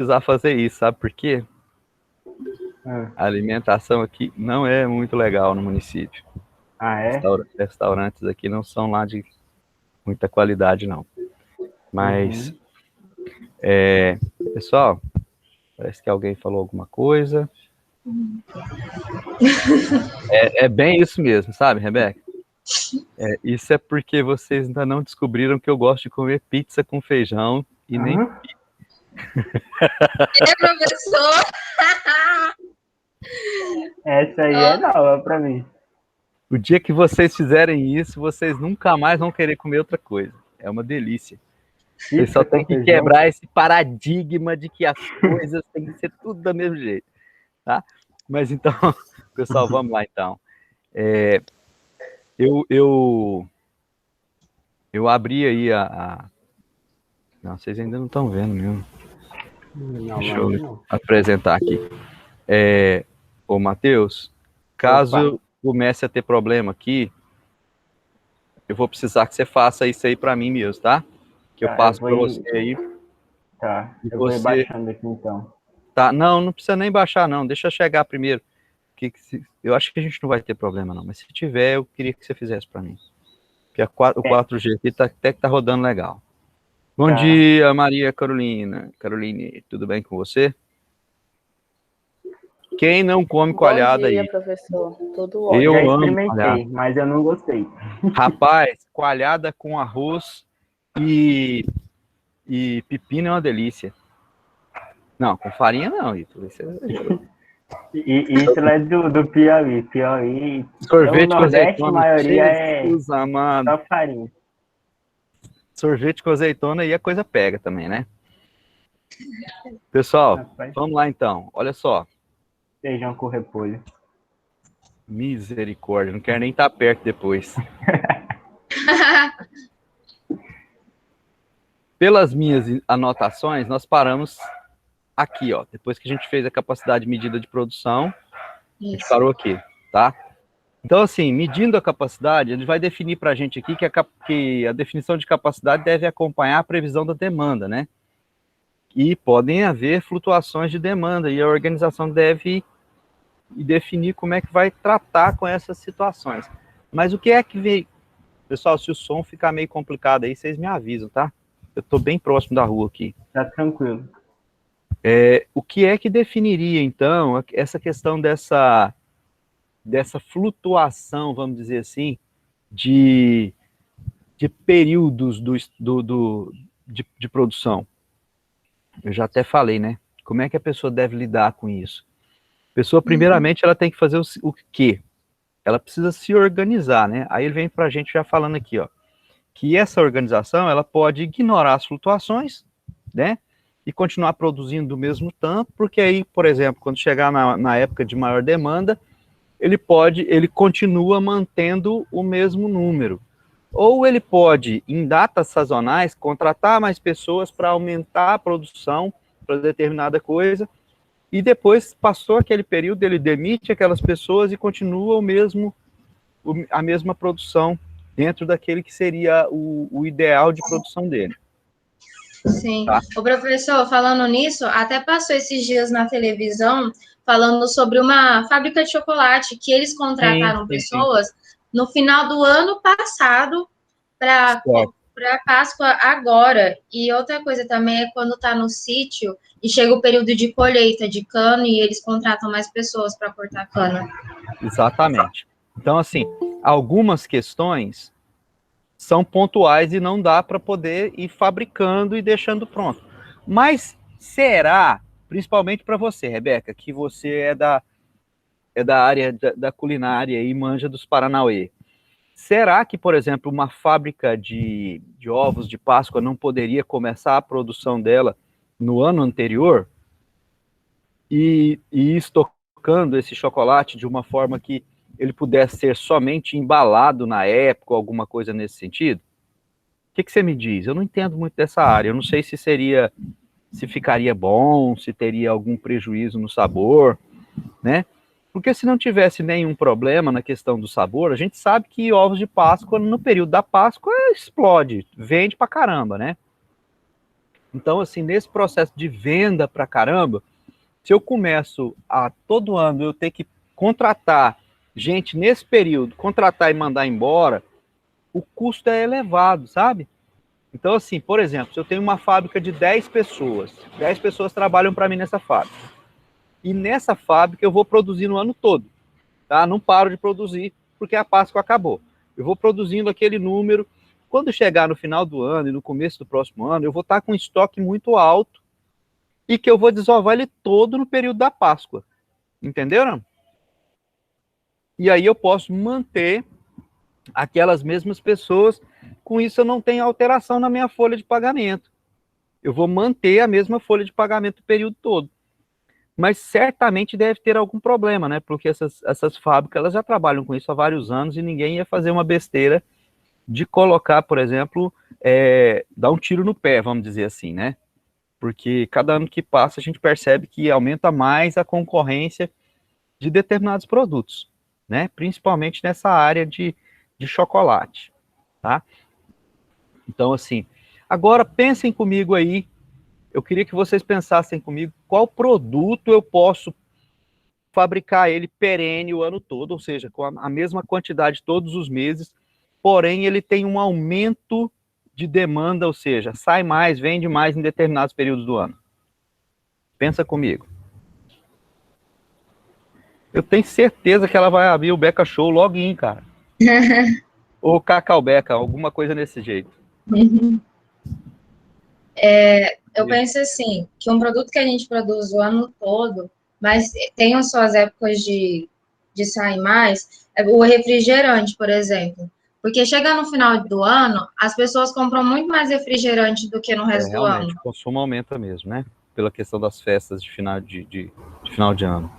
precisar fazer isso, sabe por quê? A alimentação aqui não é muito legal no município. Ah, é? Restaurantes aqui não são lá de muita qualidade, não. Mas, pessoal, parece que alguém falou alguma coisa. É bem isso mesmo, sabe, Rebeca? Isso é porque vocês ainda não descobriram que eu gosto de comer pizza com feijão e nem... É, professor? Essa aí é nova pra mim. O dia que vocês fizerem isso, vocês nunca mais vão querer comer outra coisa. É uma delícia. Vocês só tem que quebrar esse paradigma de que as coisas têm que ser tudo do mesmo jeito, tá? Mas então, pessoal, vamos lá então. Eu abri aí Não, vocês ainda não estão vendo mesmo. Deixa eu apresentar aqui. Ô, Matheus, caso eu comece a ter problema aqui, eu vou precisar que você faça isso aí para mim mesmo, tá? Que eu passo para você aí. Tá, eu vou ir baixando aqui então. Tá, não precisa nem baixar não, deixa eu chegar primeiro. Eu acho que a gente não vai ter problema não, mas se tiver, eu queria que você fizesse para mim. Porque o 4G aqui até que tá rodando legal. Bom dia, Maria Carolina. Caroline, tudo bem com você? Quem não come coalhada aí? Bom dia, professor. Tudo ótimo. Eu já experimentei, mas eu não gostei. Rapaz, coalhada com arroz e pepino é uma delícia. Não, com farinha não, Ito. Isso é do Piauí. Piauí, sorvete com azeitona. A maioria Jesus, amado. Só farinha. Sorvete com azeitona e a coisa pega também, né? Pessoal, vamos lá então. Olha só. Feijão com repolho. Misericórdia, não quero nem estar perto depois. Pelas minhas anotações, nós paramos aqui, ó. Depois que a gente fez a capacidade medida de produção, a gente parou aqui, tá? Então, assim, medindo a capacidade, ele vai definir para a gente aqui que a definição de capacidade deve acompanhar a previsão da demanda, né? E podem haver flutuações de demanda, e a organização deve definir como é que vai tratar com essas situações. Mas o que é que vem... Pessoal, se o som ficar meio complicado aí, vocês me avisam, tá? Eu estou bem próximo da rua aqui. Tá tranquilo. O que é que definiria, então, essa questão dessa flutuação, vamos dizer assim, de períodos de produção? Eu já até falei, né? Como é que a pessoa deve lidar com isso? A pessoa, primeiramente, ela tem que fazer o quê? Ela precisa se organizar, né? Aí ele vem para a gente já falando aqui, ó, que essa organização, ela pode ignorar as flutuações, né? E continuar produzindo do mesmo tanto, porque aí, por exemplo, quando chegar na época de maior demanda, ele continua mantendo o mesmo número. Ou ele pode, em datas sazonais, contratar mais pessoas para aumentar a produção para determinada coisa, e depois, passou aquele período, ele demite aquelas pessoas e continua a mesma produção dentro daquele que seria o ideal de produção dele. Sim. Tá? O professor, falando nisso, até passou esses dias na televisão falando sobre uma fábrica de chocolate que eles contrataram pessoas no final do ano passado para Páscoa agora. E outra coisa também é quando está no sítio e chega o período de colheita de cana e eles contratam mais pessoas para cortar cana. Exatamente. Então, assim, algumas questões são pontuais e não dá para poder ir fabricando e deixando pronto. Mas será, principalmente para você, Rebeca, que você é da área da culinária e manja dos Paranauê, será que, por exemplo, uma fábrica de ovos de Páscoa não poderia começar a produção dela no ano anterior e ir estocando esse chocolate de uma forma que ele pudesse ser somente embalado na época, alguma coisa nesse sentido? O que você me diz? Eu não entendo muito dessa área, eu não sei se ficaria bom, se teria algum prejuízo no sabor, né? Porque se não tivesse nenhum problema na questão do sabor, a gente sabe que ovos de Páscoa, no período da Páscoa, explode, vende pra caramba, né? Então, assim, nesse processo de venda pra caramba, se eu começo a todo ano eu ter que contratar gente nesse período, contratar e mandar embora, o custo é elevado, sabe? Então, assim, por exemplo, se eu tenho uma fábrica de 10 pessoas trabalham para mim nessa fábrica. E nessa fábrica eu vou produzir no ano todo, tá? Não paro de produzir porque a Páscoa acabou. Eu vou produzindo aquele número. Quando chegar no final do ano e no começo do próximo ano, eu vou estar com um estoque muito alto e que eu vou desovar ele todo no período da Páscoa. Entenderam? E aí eu posso manter aquelas mesmas pessoas, com isso eu não tenho alteração na minha folha de pagamento. Eu vou manter a mesma folha de pagamento o período todo. Mas certamente deve ter algum problema, né? Porque essas fábricas elas já trabalham com isso há vários anos e ninguém ia fazer uma besteira de colocar, por exemplo, dar um tiro no pé, vamos dizer assim, né? Porque cada ano que passa a gente percebe que aumenta mais a concorrência de determinados produtos, né? Principalmente nessa área de chocolate, tá? Então, assim, agora pensem comigo aí, eu queria que vocês pensassem comigo qual produto eu posso fabricar ele perene o ano todo, ou seja, com a mesma quantidade todos os meses, porém ele tem um aumento de demanda, ou seja, sai mais, vende mais em determinados períodos do ano. Pensa comigo. Eu tenho certeza que ela vai abrir o Beca Show login, cara. Ou Cacau Beca, alguma coisa nesse jeito. Eu penso assim, que um produto que a gente produz o ano todo, mas tem as suas épocas de sair mais, é o refrigerante, por exemplo. Porque chega no final do ano, as pessoas compram muito mais refrigerante do que no resto do ano. Realmente, o consumo aumenta mesmo, né? Pela questão das festas de final de ano.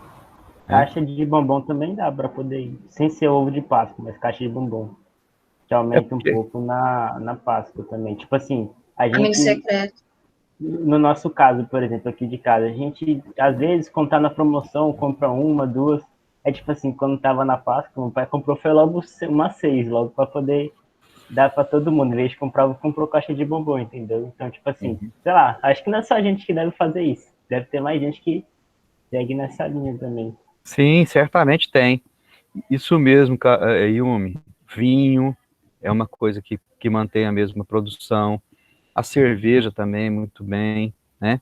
Caixa de bombom também dá para poder ir. Sem ser ovo de Páscoa, mas caixa de bombom. Que aumenta um pouco na Páscoa também. Tipo assim, a Amigo gente... secreto. No nosso caso, por exemplo, aqui de casa, a gente, às vezes, quando tá na promoção, compra uma, duas. É tipo assim, quando tava na Páscoa, meu pai comprou, foi logo uma 6, logo para poder dar para todo mundo. Em vez de comprar, comprou caixa de bombom, entendeu? Então, tipo assim, sei lá, acho que não é só a gente que deve fazer isso. Deve ter mais gente que segue nessa linha também. Sim, certamente tem. Isso mesmo, Yumi. Vinho é uma coisa que mantém a mesma produção. A cerveja também, muito bem, né?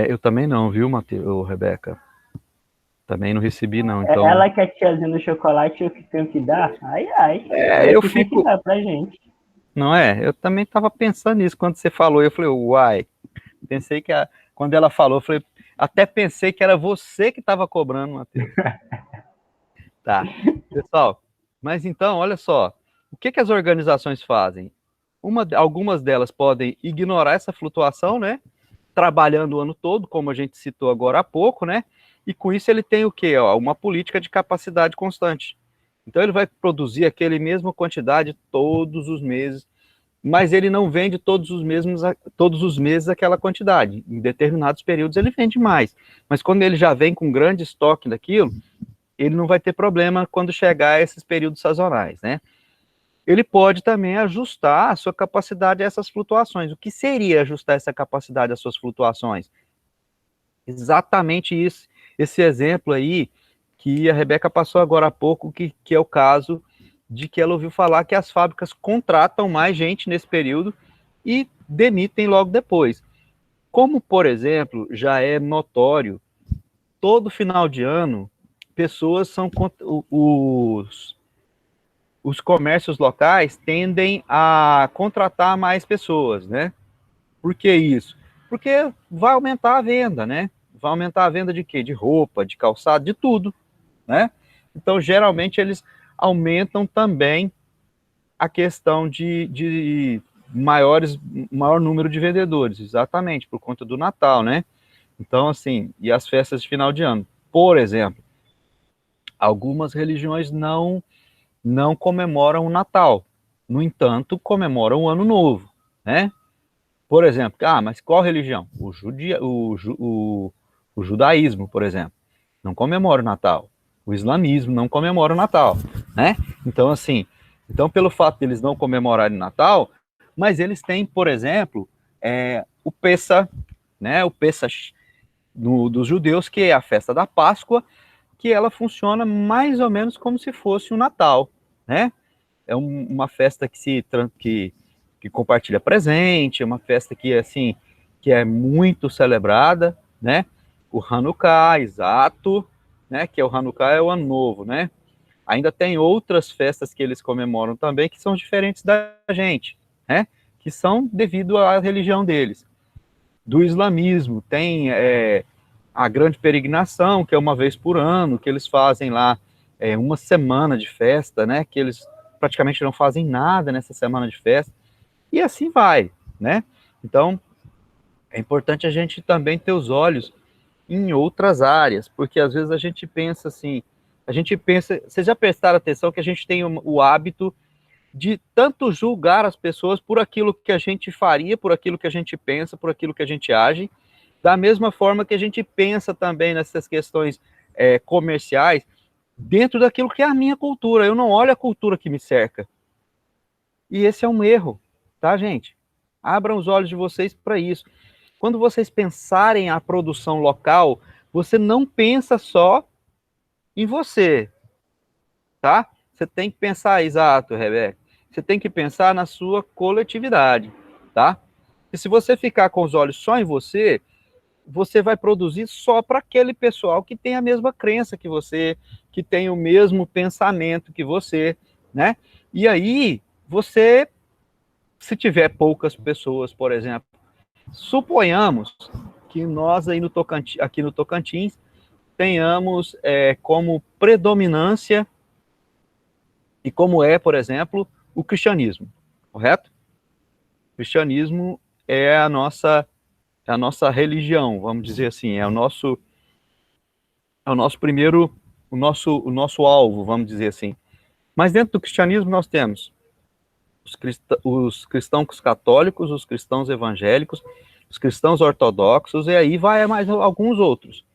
Eu também não, viu, Rebeca? Também não recebi, não. Então... Ela que é tiazinha no chocolate, eu que tenho que dar? Ai. eu que fico... tem que dar pra gente. Não é? Eu também estava pensando nisso quando você falou. Eu falei, uai. Pensei que quando ela falou, eu falei, até pensei que era você que estava cobrando, Matheus. Tá. Pessoal, mas então, olha só. O que as organizações fazem? Algumas delas podem ignorar essa flutuação, né? Trabalhando o ano todo, como a gente citou agora há pouco, né? E com isso ele tem o quê? Uma política de capacidade constante. Então ele vai produzir aquela mesma quantidade todos os meses, mas ele não vende todos os meses aquela quantidade. Em determinados períodos ele vende mais. Mas quando ele já vem com grande estoque daquilo, ele não vai ter problema quando chegar a esses períodos sazonais, né? Ele pode também ajustar a sua capacidade a essas flutuações. O que seria ajustar essa capacidade às suas flutuações? Exatamente isso, esse exemplo aí que a Rebeca passou agora há pouco, que é o caso de que ela ouviu falar que as fábricas contratam mais gente nesse período e demitem logo depois. Como, por exemplo, já é notório, todo final de ano, pessoas são os comércios locais tendem a contratar mais pessoas, né? Por que isso? Porque vai aumentar a venda, né? Vai aumentar a venda de quê? De roupa, de calçado, de tudo, né? Então, geralmente, eles aumentam também a questão de maior número de vendedores, exatamente, por conta do Natal, né? Então, assim, e as festas de final de ano. Por exemplo, algumas religiões não comemoram o Natal, no entanto, comemoram o Ano Novo, né? Por exemplo, mas qual religião? O judaísmo, por exemplo, não comemora o Natal. O islamismo não comemora o Natal, né? Então, assim, pelo fato de eles não comemorarem o Natal, Mas eles têm, por exemplo, o Pessah, né? O Pessah dos judeus, que é a festa da Páscoa, que ela funciona mais ou menos como se fosse um Natal, né? É uma festa que compartilha presente, é uma festa que, assim, que é muito celebrada, né? O Hanukkah, exato, né? Que é o Hanukkah, é o Ano Novo, né? Ainda tem outras festas que eles comemoram também, que são diferentes da gente, né? Que são devido à religião deles. Do islamismo, tem a grande peregrinação, que é uma vez por ano, que eles fazem lá uma semana de festa, né? Que eles praticamente não fazem nada nessa semana de festa, e assim vai, né? Então, é importante a gente também ter os olhos em outras áreas, porque às vezes a gente pensa assim, vocês já prestaram atenção que a gente tem o hábito de tanto julgar as pessoas por aquilo que a gente faria, por aquilo que a gente pensa, por aquilo que a gente age, da mesma forma que a gente pensa também nessas questões comerciais, dentro daquilo que é a minha cultura. Eu não olho a cultura que me cerca. E esse é um erro, tá, gente? Abram os olhos de vocês para isso. Quando vocês pensarem a produção local, você não pensa só em você, tá? Você tem que pensar, exato, Rebeca. Você tem que pensar na sua coletividade, tá? E se você ficar com os olhos só em você, você vai produzir só para aquele pessoal que tem a mesma crença que você, que tem o mesmo pensamento que você, né? E aí, você, se tiver poucas pessoas, por exemplo, suponhamos que nós aí aqui no Tocantins tenhamos como predominância e como por exemplo, o cristianismo, correto? O cristianismo é a nossa religião, vamos dizer assim, é o nosso primeiro, o nosso alvo, vamos dizer assim. Mas dentro do cristianismo nós temos os cristãos católicos, os cristãos evangélicos, os cristãos ortodoxos, e aí vai mais alguns outros.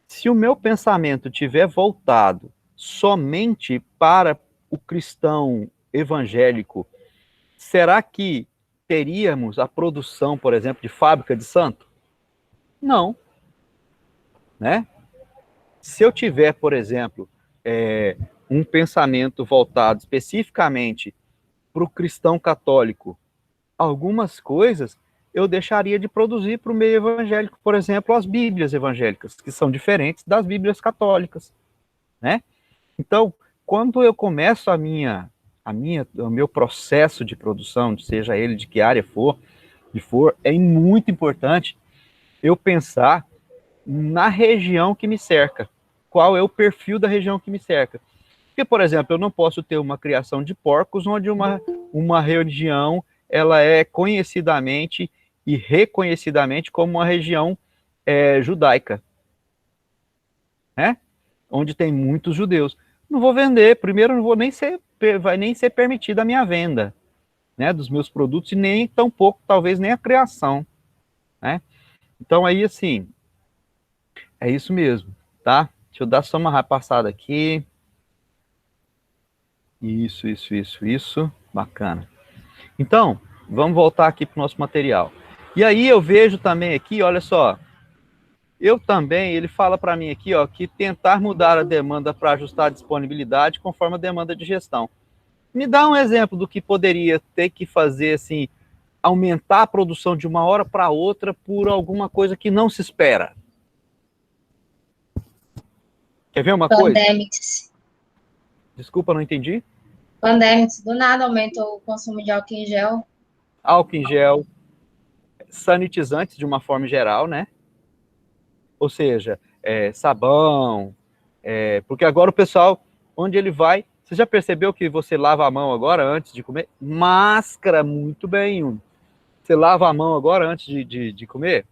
Se o meu pensamento tiver voltado somente para o cristão evangélico, será que teríamos a produção, por exemplo, de fábrica de santo? Não. Né? Se eu tiver, por exemplo, um pensamento voltado especificamente para o cristão católico, algumas coisas eu deixaria de produzir para o meio evangélico, por exemplo, as Bíblias evangélicas, que são diferentes das Bíblias católicas, né? Então, quando eu começo o meu processo de produção, seja ele de que área for, é muito importante eu pensar na região que me cerca. Qual é o perfil da região que me cerca? Porque, por exemplo, eu não posso ter uma criação de porcos onde uma região ela é conhecidamente e reconhecidamente como uma região judaica, né? Onde tem muitos judeus. Não vou vender, primeiro não vou vai nem ser permitida a minha venda, né, dos meus produtos, e nem tão pouco, talvez nem a criação, né? Então aí, assim, é isso mesmo, tá? Deixa eu dar só uma passada aqui. Isso. Bacana. Então, vamos voltar aqui para o nosso material. E aí eu vejo também aqui, olha só, ele fala para mim aqui, ó, que tentar mudar a demanda para ajustar a disponibilidade conforme a demanda de gestão. Me dá um exemplo do que poderia ter que fazer, assim, aumentar a produção de uma hora para outra por alguma coisa que não se espera. Quer ver uma coisa? Pandemics. Desculpa, não entendi. Pandemics, do nada aumentou o consumo de álcool em gel. Álcool em gel, sanitizantes de uma forma geral, né? Ou seja, sabão, porque agora o pessoal, onde ele vai, você já percebeu que você lava a mão agora antes de comer? Máscara, muito bem. Você lava a mão agora antes de comer?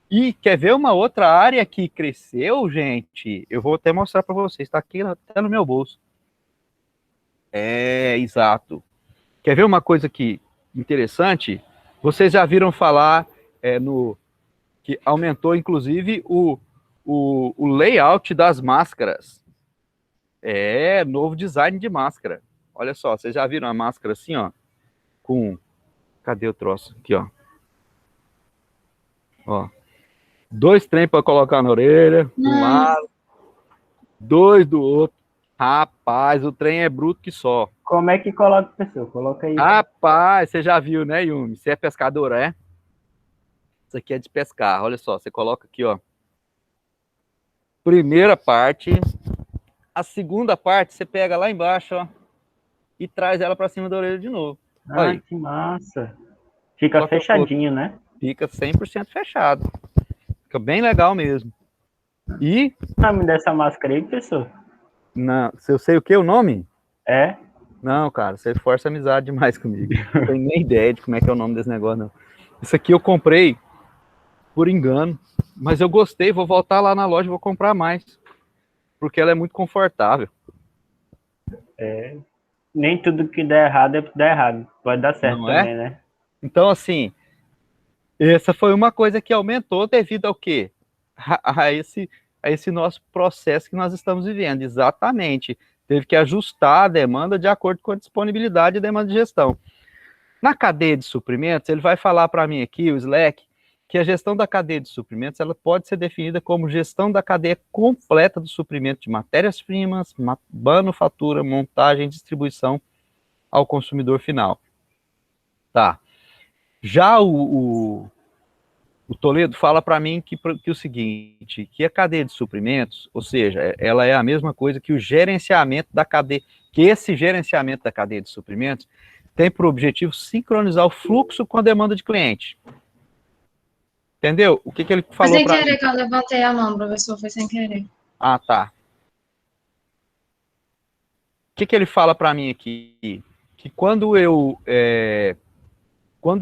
E quer ver uma outra área que cresceu, gente? Eu vou até mostrar para vocês, está aqui até no meu bolso. Exato. Quer ver uma coisa que interessante? Vocês já viram falar que aumentou, inclusive, o layout das máscaras. Novo design de máscara. Olha só, vocês já viram a máscara assim, ó, com Cadê o troço? Aqui, ó. Ó. 2 trem para colocar na orelha, de um lado, 2 do outro. Rapaz, o trem é bruto que só. Como é que coloca, pessoal? Coloca aí. Rapaz, você já viu, né, Yumi? Você é pescador, é? Isso aqui é de pescar. Olha só, você coloca aqui, ó. Primeira parte. A segunda parte, você pega lá embaixo, ó. E traz ela para cima da orelha de novo. Ah, que massa. Fica fechadinho, né? Fica 100% fechado. Fica bem legal mesmo. E... o nome dessa máscara aí, pessoal? Não, eu sei o que? O nome? É? Não, cara, você força amizade demais comigo. Não tenho nem ideia de como é que é o nome desse negócio, não. Isso aqui eu comprei por engano, mas eu gostei, vou voltar lá na loja e vou comprar mais. Porque ela é muito confortável. É. Nem tudo que der errado é dar errado. Pode dar certo Não também, é? né? Então, assim, essa foi uma coisa que aumentou devido ao quê? A esse nosso processo que nós estamos vivendo. Exatamente. Teve que ajustar a demanda de acordo com a disponibilidade e demanda de gestão. Na cadeia de suprimentos, ele vai falar para mim aqui, o Slack, que a gestão da cadeia de suprimentos ela pode ser definida como gestão da cadeia completa do suprimento de matérias-primas, manufatura, montagem e distribuição ao consumidor final. Tá. Já o Toledo fala para mim que o seguinte, que a cadeia de suprimentos, ou seja, ela é a mesma coisa que o gerenciamento da cadeia, que esse gerenciamento da cadeia de suprimentos tem por objetivo sincronizar o fluxo com a demanda de cliente. Entendeu? O que ele falou para mim? Foi sem querer que eu levantei a mão, professor, foi sem querer. Ah, tá. O que ele fala para mim aqui? Que quando eu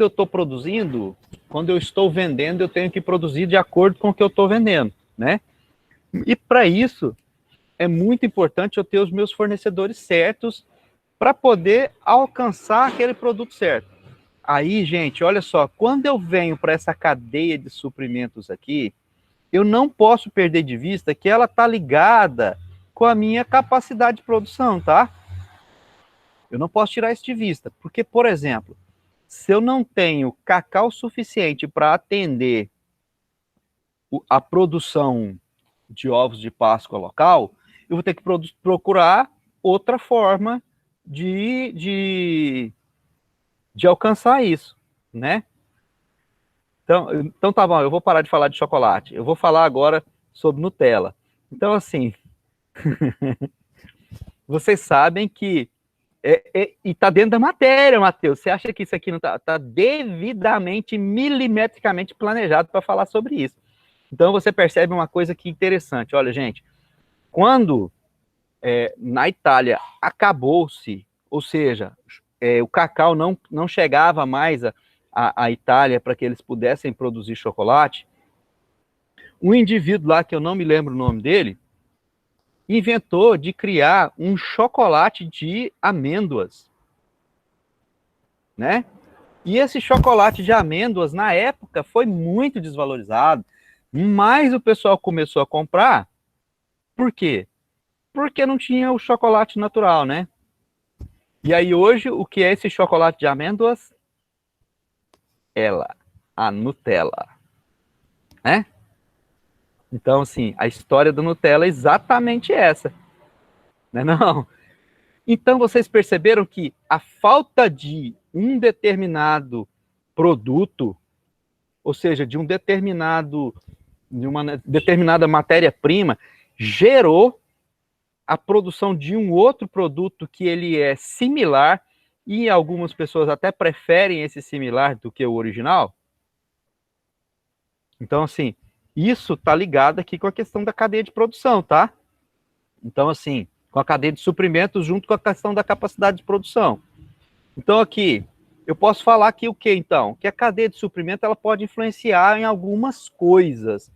estou produzindo, quando eu estou vendendo, eu tenho que produzir de acordo com o que eu estou vendendo, né? E para isso, é muito importante eu ter os meus fornecedores certos para poder alcançar aquele produto certo. Aí, gente, olha só, quando eu venho para essa cadeia de suprimentos aqui, eu não posso perder de vista que ela está ligada com a minha capacidade de produção, tá? Eu não posso tirar isso de vista, porque, por exemplo, se eu não tenho cacau suficiente para atender a produção de ovos de Páscoa local, eu vou ter que procurar outra forma de alcançar isso, né? Então tá bom, eu vou parar de falar de chocolate. Eu vou falar agora sobre Nutella. Então, assim, vocês sabem que e tá dentro da matéria, Matheus. Você acha que isso aqui não tá devidamente, milimetricamente planejado para falar sobre isso. Então você percebe uma coisa que interessante. Olha, gente, quando na Itália acabou-se, ou seja, o cacau não chegava mais à Itália para que eles pudessem produzir chocolate, um indivíduo lá, que eu não me lembro o nome dele, inventou de criar um chocolate de amêndoas, né? E esse chocolate de amêndoas, na época, foi muito desvalorizado, mas o pessoal começou a comprar. Por quê? Porque não tinha o chocolate natural, né? E aí hoje, o que é esse chocolate de amêndoas? A Nutella, né? Então, assim, a história do Nutella é exatamente essa, né? Não. Então, vocês perceberam que a falta de um determinado produto, ou seja, de uma determinada matéria-prima, gerou a produção de um outro produto que ele é similar, e algumas pessoas até preferem esse similar do que o original. Então, assim, isso está ligado aqui com a questão da cadeia de produção, tá? Então, assim, com a cadeia de suprimentos junto com a questão da capacidade de produção. Então, aqui, eu posso falar aqui o que, então? Que a cadeia de suprimento ela pode influenciar em algumas coisas.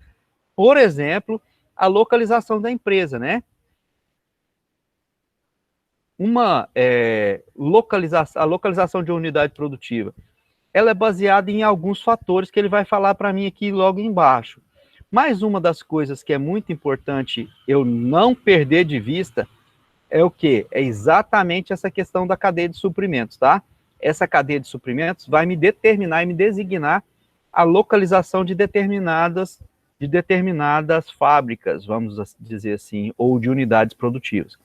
Por exemplo, a localização da empresa, né? A localização de uma unidade produtiva, ela é baseada em alguns fatores que ele vai falar para mim aqui logo embaixo. Mas uma das coisas que é muito importante eu não perder de vista é o quê? É exatamente essa questão da cadeia de suprimentos, tá? essa cadeia de suprimentos vai me determinar e me designar a localização de determinadas fábricas, vamos dizer assim, ou de unidades produtivas.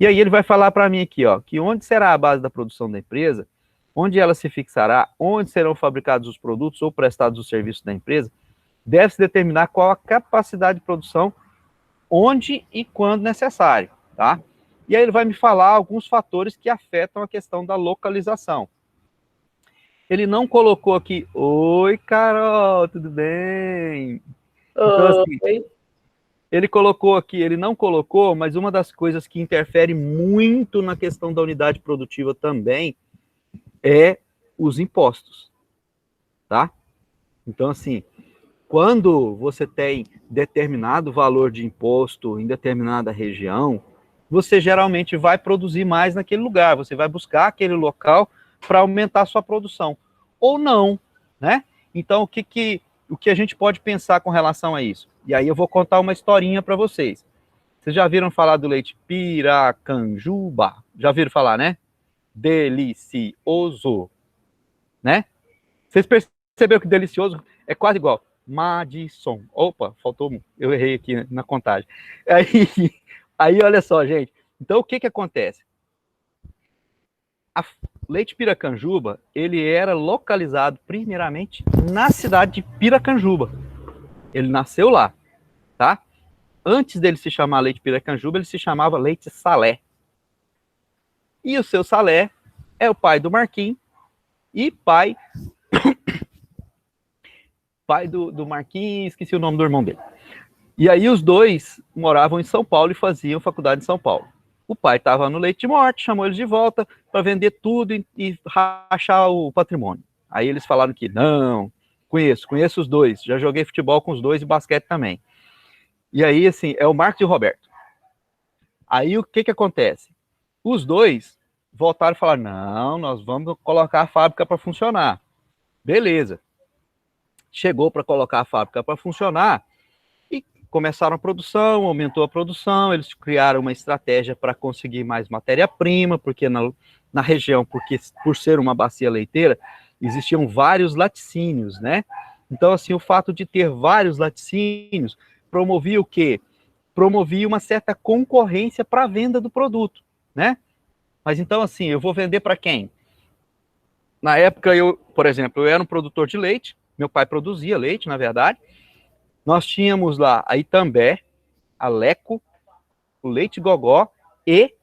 E aí ele vai falar para mim aqui, ó, que onde será a base da produção da empresa, onde ela se fixará, onde serão fabricados os produtos ou prestados os serviços da empresa, deve-se determinar qual a capacidade de produção, onde e quando necessário, tá? E aí ele vai me falar alguns fatores que afetam a questão da localização. Ele não colocou aqui, oi, Carol, tudo bem? Então, assim, ele colocou aqui, ele não colocou, mas uma das coisas que interfere muito na questão da unidade produtiva também é os impostos, tá? Então, assim, quando você tem determinado valor de imposto em determinada região, você geralmente vai produzir mais naquele lugar, você vai buscar aquele local para aumentar a sua produção, ou não, né? Então, o que a gente pode pensar com relação a isso? E aí eu vou contar uma historinha para vocês. Vocês já viram falar do leite Piracanjuba? Já viram falar, né? Delicioso, né? Vocês perceberam que delicioso é quase igual. Madison. Opa, faltou, eu errei aqui na contagem. Aí olha só, gente. Então, o que acontece? A leite Piracanjuba, ele era localizado primeiramente na cidade de Piracanjuba. Ele nasceu lá, tá? Antes dele se chamar leite Piracanjuba, ele se chamava leite Salé. E o seu Salé é o pai do Marquinhos e pai do Marquinhos, esqueci o nome do irmão dele. E aí os dois moravam em São Paulo e faziam faculdade em São Paulo. O pai estava no leite de morte, chamou eles de volta para vender tudo e rachar o patrimônio. Aí eles falaram que não, conheço os dois, já joguei futebol com os dois e basquete também. E aí, assim, é o Marcos e o Roberto. Aí o que acontece? Os dois voltaram e falaram, não, nós vamos colocar a fábrica para funcionar. Beleza. Chegou para colocar a fábrica para funcionar e começaram a produção, aumentou a produção, eles criaram uma estratégia para conseguir mais matéria-prima, porque na região, por ser uma bacia leiteira, existiam vários laticínios, né? Então, assim, o fato de ter vários laticínios promovia o quê? Promovia uma certa concorrência para a venda do produto, né? Mas então, assim, eu vou vender para quem? Na época, por exemplo, eu era um produtor de leite, meu pai produzia leite, na verdade. Nós tínhamos lá a Itambé, a Leco, o leite Gogó e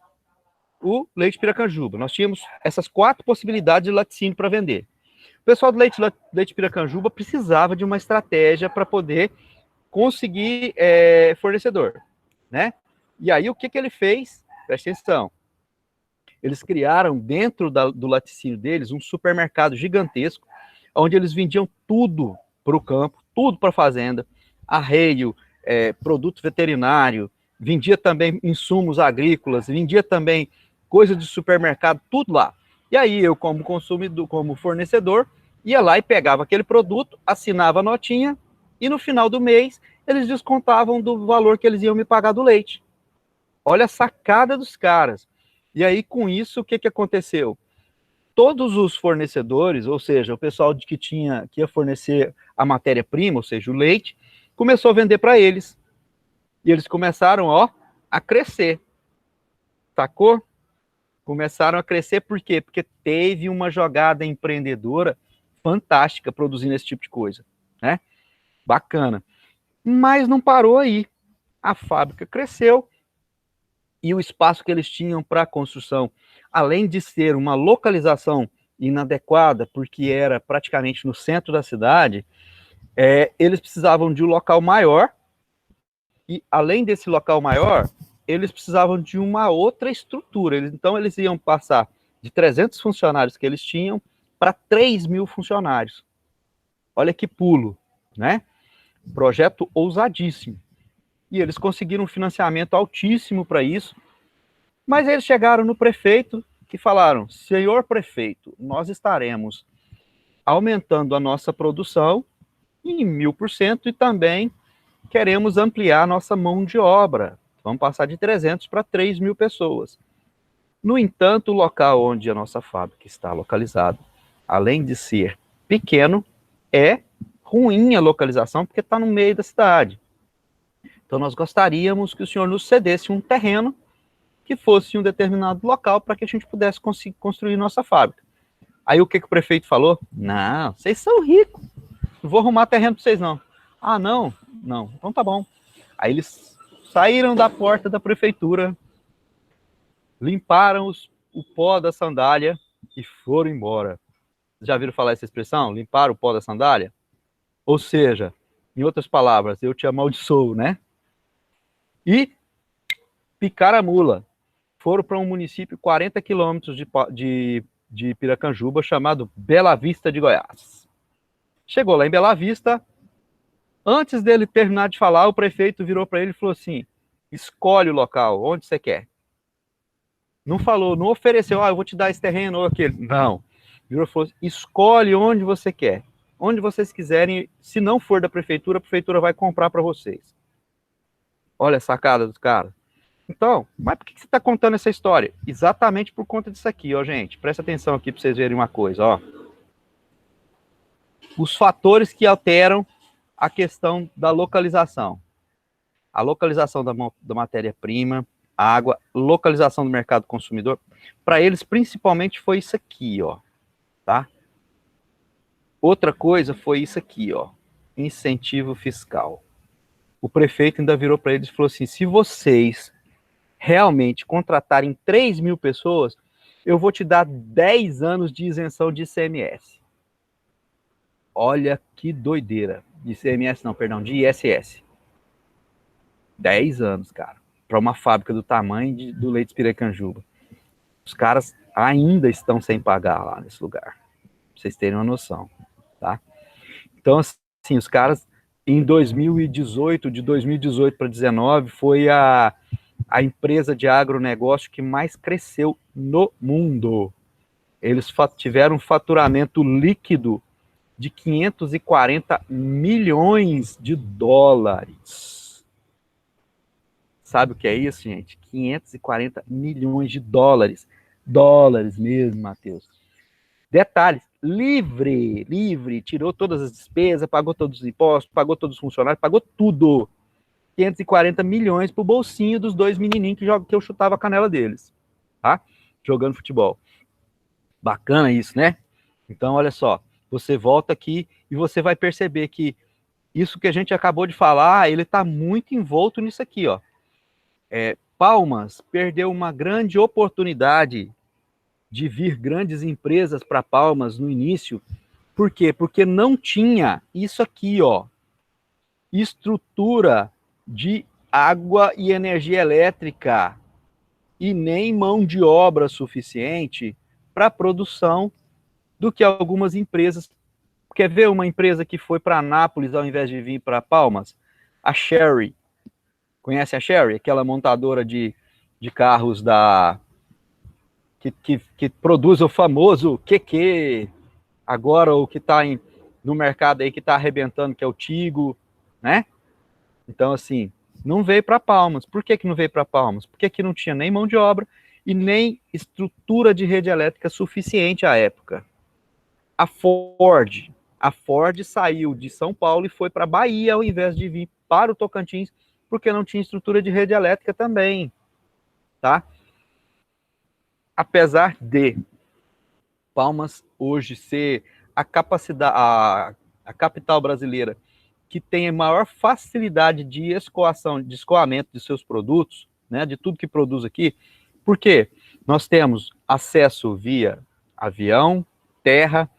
o leite Piracanjuba. Nós tínhamos essas 4 possibilidades de laticínio para vender. O pessoal do leite Piracanjuba precisava de uma estratégia para poder conseguir fornecedor, né? E aí, o que ele fez? Presta atenção. Eles criaram, dentro do laticínio deles, um supermercado gigantesco, onde eles vendiam tudo para o campo, tudo para a fazenda, arreio, produto veterinário, vendia também insumos agrícolas, vendia também coisa de supermercado, tudo lá. E aí eu, como consumidor, como fornecedor, ia lá e pegava aquele produto, assinava a notinha, e no final do mês eles descontavam do valor que eles iam me pagar do leite. Olha a sacada dos caras. E aí, com isso, o que aconteceu? Todos os fornecedores, ou seja, o pessoal que ia fornecer a matéria-prima, ou seja, o leite, começou a vender para eles. E eles começaram, a crescer. Sacou? Começaram a crescer por quê? Porque teve uma jogada empreendedora fantástica produzindo esse tipo de coisa, né? Bacana. Mas não parou aí. A fábrica cresceu e o espaço que eles tinham para a construção, além de ser uma localização inadequada, porque era praticamente no centro da cidade, eles precisavam de um local maior, e além desse local maior, eles precisavam de uma outra estrutura. Então, eles iam passar de 300 funcionários que eles tinham para 3.000 funcionários. Olha que pulo, né? Projeto ousadíssimo. E eles conseguiram um financiamento altíssimo para isso, mas eles chegaram no prefeito e falaram, senhor prefeito, nós estaremos aumentando a nossa produção em 1000% e também queremos ampliar a nossa mão de obra. Vamos passar de 300 para 3.000 pessoas. No entanto, o local onde a nossa fábrica está localizado, além de ser pequeno, é ruim a localização, porque está no meio da cidade. Então, nós gostaríamos que o senhor nos cedesse um terreno que fosse em um determinado local para que a gente pudesse construir nossa fábrica. Aí, o que o prefeito falou? Não, vocês são ricos, não vou arrumar terreno para vocês, não. Ah, não? Não. Então, tá bom. Aí, eles saíram da porta da prefeitura, limparam o pó da sandália e foram embora. Já viram falar essa expressão? Limpar o pó da sandália? Ou seja, em outras palavras, eu te amaldiçoo, né? E picar a mula. Foram para um município 40 quilômetros de Piracanjuba, chamado Bela Vista de Goiás. Chegou lá em Bela Vista, antes dele terminar de falar, o prefeito virou para ele e falou assim, escolhe o local, onde você quer. Não falou, não ofereceu, eu vou te dar esse terreno ou aquele. Não. Virou e falou, escolhe onde você quer. Onde vocês quiserem, se não for da prefeitura, a prefeitura vai comprar para vocês. Olha a sacada dos caras. Então, mas por que você está contando essa história? Exatamente por conta disso aqui, ó, gente. Presta atenção aqui para vocês verem uma coisa, ó. Os fatores que alteram a questão da localização. A localização da matéria-prima, água, localização do mercado consumidor. Para eles, principalmente, foi isso aqui, ó. Tá? Outra coisa foi isso aqui, ó. Incentivo fiscal. O prefeito ainda virou para eles e falou assim, se vocês realmente contratarem 3 mil pessoas, eu vou te dar 10 anos de isenção de ICMS. Olha que doideira. De ICMS não, perdão, de ISS. 10 anos, cara. Para uma fábrica do tamanho do Leite Piracanjuba. Os caras ainda estão sem pagar lá nesse lugar. Pra vocês terem uma noção, tá? Então, assim, os caras, em 2018, de 2018 para 2019, foi a empresa de agronegócio que mais cresceu no mundo. Eles tiveram um faturamento líquido de 540 milhões de dólares. Sabe o que é isso, gente? 540 milhões de dólares. Dólares mesmo, Matheus. Detalhes, livre, tirou todas as despesas, pagou todos os impostos, pagou todos os funcionários, pagou tudo. 540 milhões pro bolsinho dos 2 menininhos que eu chutava a canela deles, tá? Jogando futebol. Bacana isso, né? Então, olha só, você volta aqui e você vai perceber que isso que a gente acabou de falar, ele tá muito envolto nisso aqui, ó. Palmas perdeu uma grande oportunidade de vir grandes empresas para Palmas no início. Por quê? Porque não tinha isso aqui, ó. Estrutura de água e energia elétrica e nem mão de obra suficiente para a produção do que algumas empresas. Quer ver uma empresa que foi para Anápolis ao invés de vir para Palmas? A Chery. Conhece a Chery? Aquela montadora de carros que produz o famoso QQ. Agora o que está no mercado aí que está arrebentando, que é o Tigo, né? Então, assim, não veio para Palmas. Por que não veio para Palmas? Porque aqui não tinha nem mão de obra e nem estrutura de rede elétrica suficiente à época. A Ford saiu de São Paulo e foi para Bahia ao invés de vir para o Tocantins, porque não tinha estrutura de rede elétrica também, tá? Apesar de Palmas hoje ser a capital brasileira que tem a maior facilidade de escoamento de seus produtos, né, de tudo que produz aqui, porque nós temos acesso via avião, terra,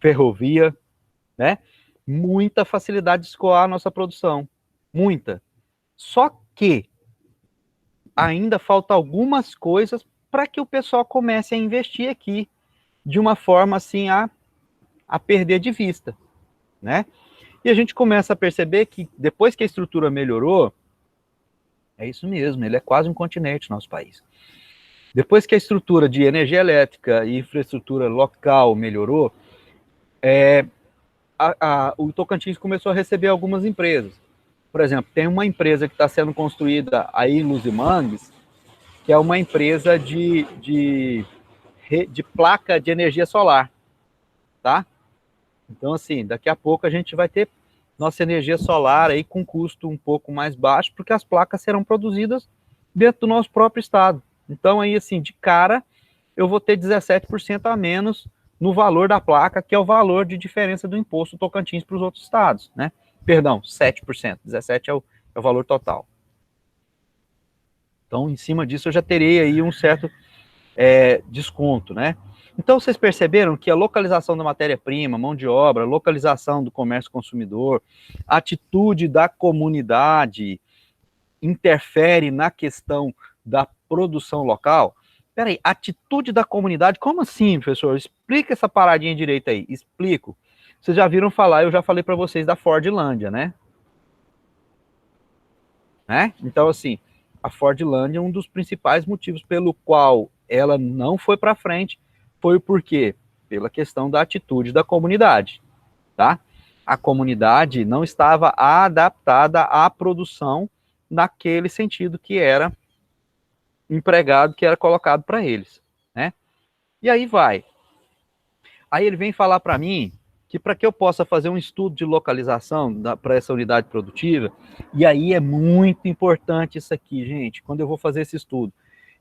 ferrovia, né, muita facilidade de escoar a nossa produção, muita. Só que ainda falta algumas coisas para que o pessoal comece a investir aqui de uma forma assim a perder de vista, né? E a gente começa a perceber que depois que a estrutura melhorou, é isso mesmo, ele é quase um continente, nosso país. Depois que a estrutura de energia elétrica e infraestrutura local melhorou, o Tocantins começou a receber algumas empresas. Por exemplo, tem uma empresa que está sendo construída aí em Luz e Mangues, que é uma empresa de placa de energia solar, tá? Então, assim, daqui a pouco a gente vai ter nossa energia solar aí com custo um pouco mais baixo, porque as placas serão produzidas dentro do nosso próprio estado. Então, aí, assim, de cara, eu vou ter 17% a menos no valor da placa, que é o valor de diferença do imposto Tocantins para os outros estados, né? Perdão, 7%, 17% é o valor total. Então, em cima disso, eu já terei aí um certo desconto, né? Então, vocês perceberam que a localização da matéria-prima, mão de obra, localização do comércio consumidor, atitude da comunidade interfere na questão da produção local? Peraí, atitude da comunidade, como assim, professor? Explica essa paradinha direita aí. Explico. Vocês já viram falar, eu já falei para vocês da Fordlândia, né? Então, assim, a Fordlândia, um dos principais motivos pelo qual ela não foi para frente foi o porquê? Pela questão da atitude da comunidade, tá? A comunidade não estava adaptada à produção naquele sentido que era empregado, que era colocado para eles, né? E aí vai. Aí ele vem falar para mim que para que eu possa fazer um estudo de localização para essa unidade produtiva, e aí é muito importante isso aqui, gente, quando eu vou fazer esse estudo,